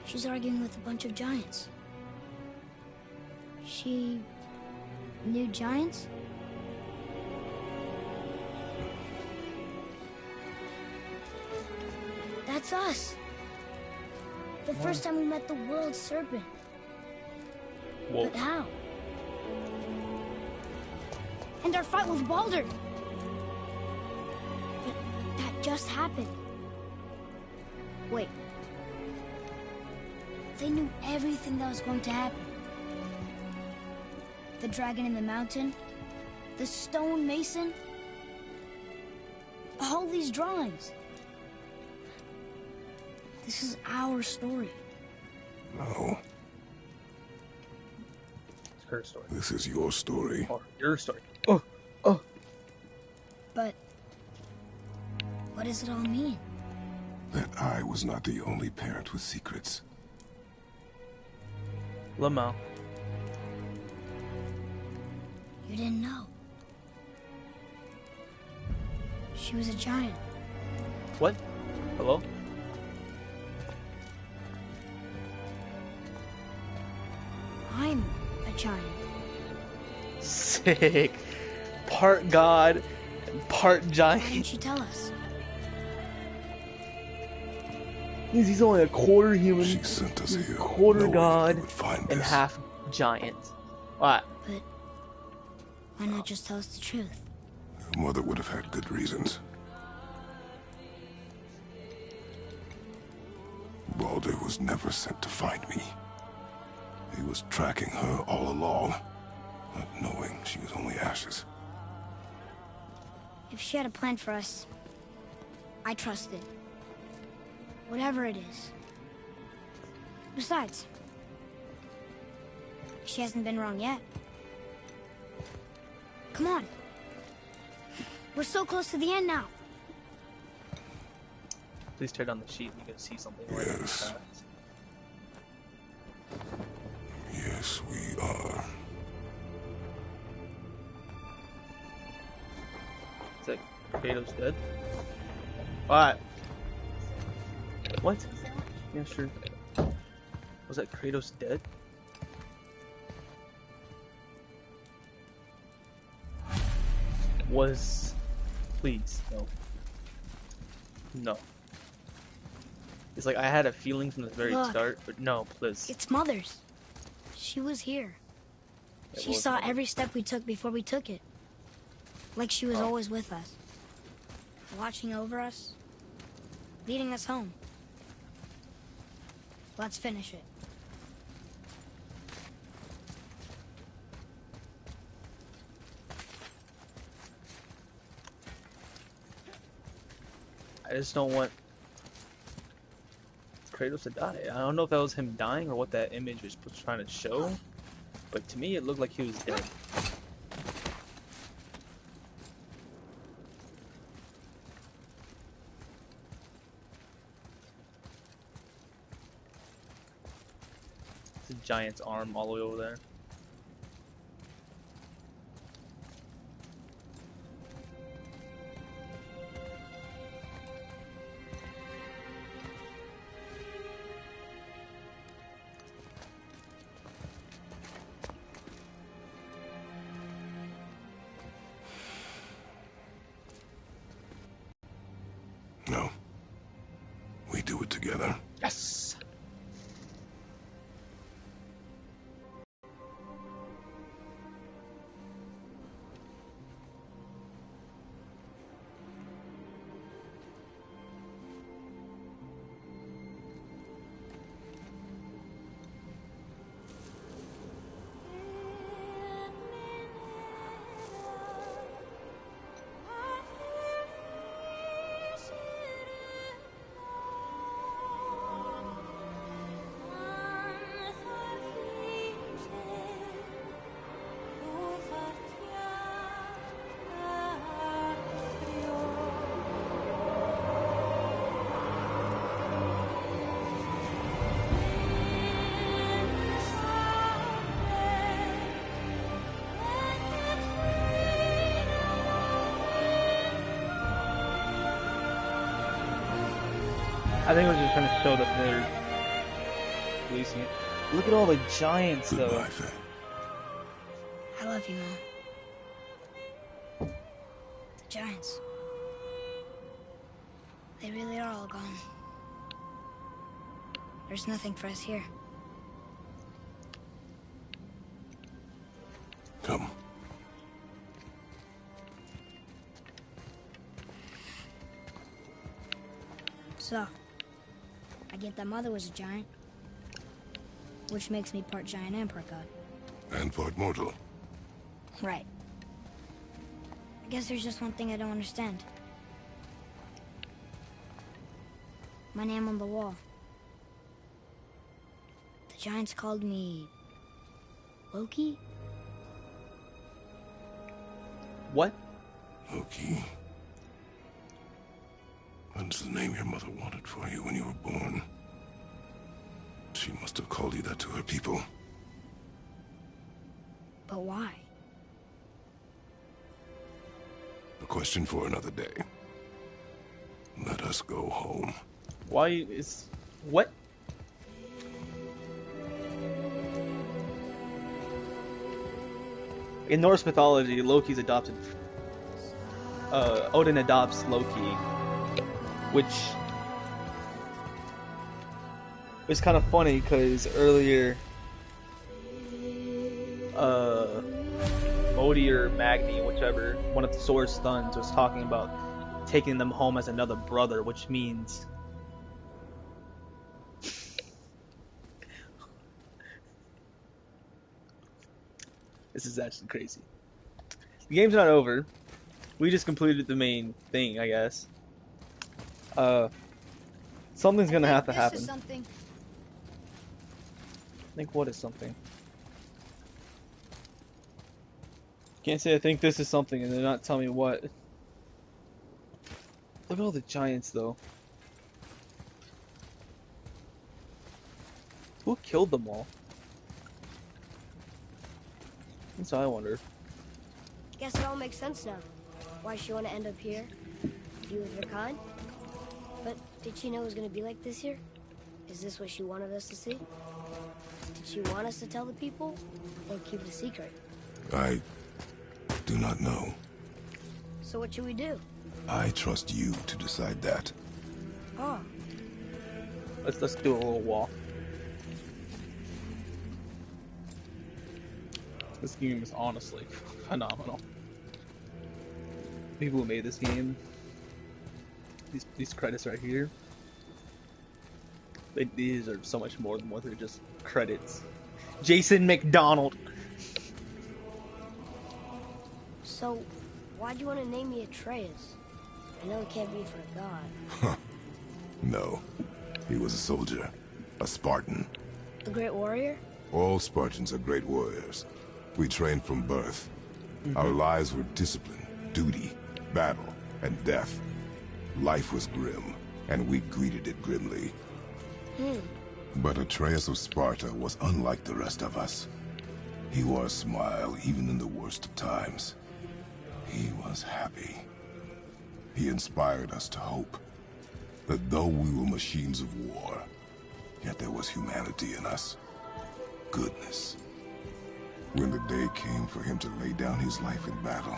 She's arguing with a bunch of giants. She knew giants? That's us. The first time we met the world serpent. Whoa. But how? And our fight with Baldur. But that just happened. Wait. They knew everything that was going to happen. The dragon in the mountain, the stone mason, all these drawings. This is our story. No. It's her story. This is your story. Or your story. Oh, oh. But what does it all mean? That I was not the only parent with secrets. Maou. You didn't know. She was a giant. What? Hello? I'm a giant. Sick. Part god and part Why giant. didn't you tell us? He's only a quarter human, She sent us here, quarter knowing god, you would find and this. half giant. What? But why not just tell us the truth? Your mother would have had good reasons. Baldur was never sent to find me. He was tracking her all along, not knowing she was only ashes. If she had a plan for us, I trust it. Whatever it is. Besides, she hasn't been wrong yet. Come on. We're so close to the end now. Please tear down the sheet and you can see something. Yes. Yes, we are. Is that Kratos dead? What? What? Yeah, sure. Was that Kratos dead? Was... Please, no. No. It's like I had a feeling from the very Look. start, but no, please. It's Mother's. She was here. It She was saw Mother. every step we took before we took it. Like she was Oh. always with us. Watching over us. Leading us home. Let's finish it. I just don't want Kratos to die. I don't know if that was him dying or what that image was trying to show, but to me it looked like he was dead. It's a giant's arm all the way over there. No. We do it together. Yes! I think we're just trying to show that they're releasing it. Look at all the giants, though. Goodbye, Faye. I love you, Mom. The giants. They really are all gone. There's nothing for us here. Come. So, I get that Mother was a giant, which makes me part giant and part god. And part mortal. Right. I guess there's just one thing I don't understand. My name on the wall. The giants called me... Loki? What? Loki. That's the name your mother wanted for you when you were born. She must have called you that to her people. But why? A question for another day. Let us go home. Why is... What? In Norse mythology, Loki's adopted... Odin adopts Loki, which is kind of funny because earlier Modi or Magni, whichever, one of the Sword Sons was talking about taking them home as another brother, which means this is actually crazy. The game's not over. We just completed the main thing, I guess. Something's gonna have to happen. Something. I think what is something? Can't say I think this is something and they're not telling me what. Look at all the giants though. Who killed them all? That's what I wonder. Guess it all makes sense now. Why she want to end up here? Be with her kind? But did she know it was going to be like this here? Is this what she wanted us to see? Did she want us to tell the people? Or keep it a secret? I do not know. So what should we do? I trust you to decide that. Oh. Let's do a little walk. This game is honestly phenomenal. People who made this game, these credits right here, these are so much more than what they're just credits. Jason McDonald. So, why'd you want to name me Atreus? I know it can't be for a god. Huh. No. He was a soldier. A Spartan. A great warrior? All Spartans are great warriors. We trained from birth. Our lives were discipline, duty, battle, and death. Life was grim, and we greeted it grimly. But Atreus of Sparta was unlike the rest of us. He wore a smile even in the worst of times. He was happy. He inspired us to hope that though we were machines of war, yet there was humanity in us. Goodness. When the day came for him to lay down his life in battle,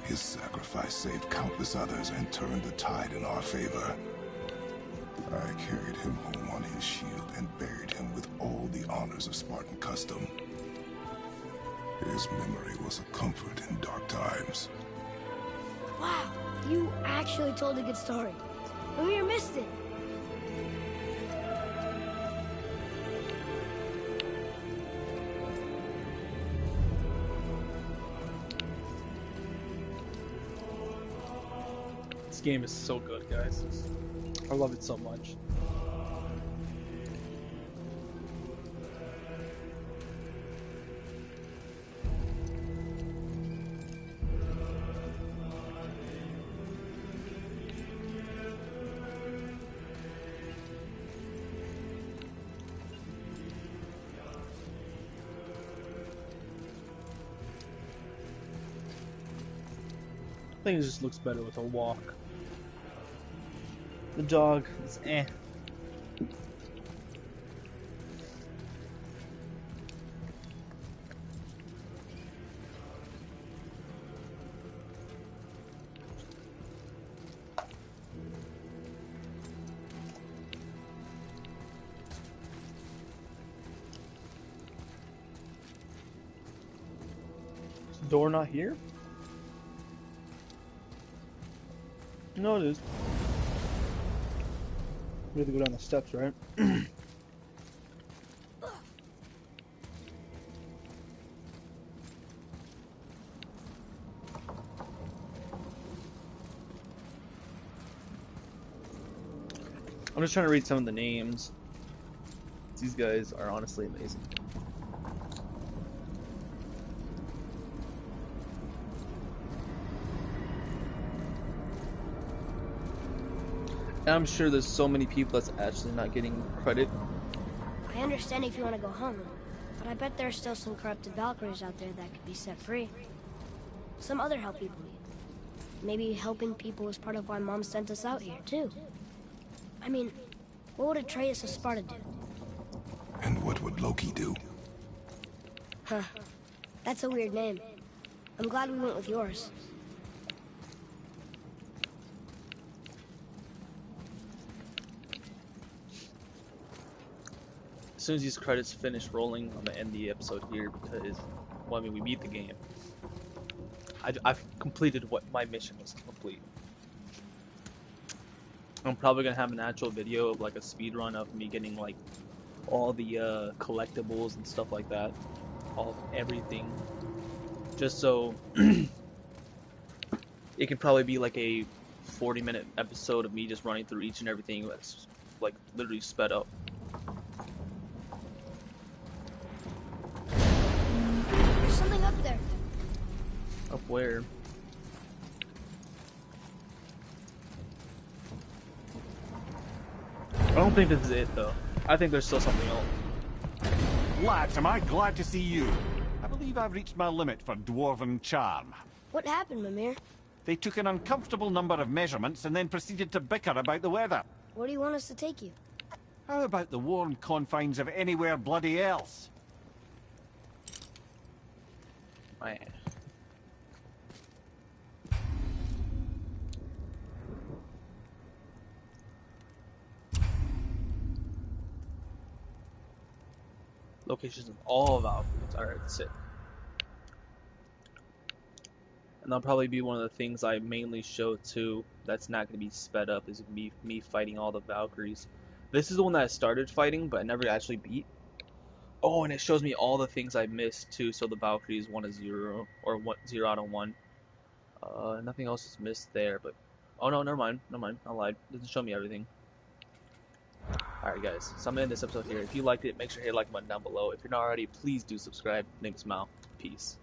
his sacrifice saved countless others and turned the tide in our favor. I carried him home on his shield and buried him with all the honors of Spartan custom. His memory was a comfort in dark times. Wow, you actually told a good story. We missed it. This game is so good, guys. I love it so much. I think it just looks better with a walk. The jog is eh. Door not here? No, it is. We have to go down the steps, right? I'm just trying to read some of the names. These guys are honestly amazing. And I'm sure there's so many people that's actually not getting credit. I understand if you want to go home, but I bet there are still some corrupted Valkyries out there that could be set free. Some other help people need. Maybe helping people was part of why Mom sent us out here, too. I mean, what would Atreus of Sparta do? And what would Loki do? Huh. That's a weird name. I'm glad we went with yours. As soon as these credits finish rolling, I'm gonna end the episode here because, well, I mean, we beat the game. I've completed what my mission was to complete. I'm probably gonna have an actual video of like a speed run of me getting like all the collectibles and stuff like that, everything, just so it can probably be like a 40-minute episode of me just running through each and everything that's like literally sped up. There's something up there. Up where? I don't think this is it though. I think there's still something else. Lads, am I glad to see you. I believe I've reached my limit for dwarven charm. What happened, Mimir? They took an uncomfortable number of measurements and then proceeded to bicker about the weather. Where do you want us to take you? How about the warm confines of anywhere bloody else? Man. Locations of all Valkyries. Alright, sick. And that'll probably be one of the things I mainly show too. That's not going to be sped up. Is me fighting all the Valkyries. This is the one that I started fighting, but I never actually beat. Oh, and it shows me all the things I missed too. So the Valkyries 1-0 or 0 out of 1. Nothing else is missed there. But oh no, never mind. I lied. It doesn't show me everything. Alright guys, so I'm gonna end this episode here. If you liked it, make sure to hit the like button down below. If you're not already, please do subscribe. My name is Maou. Peace.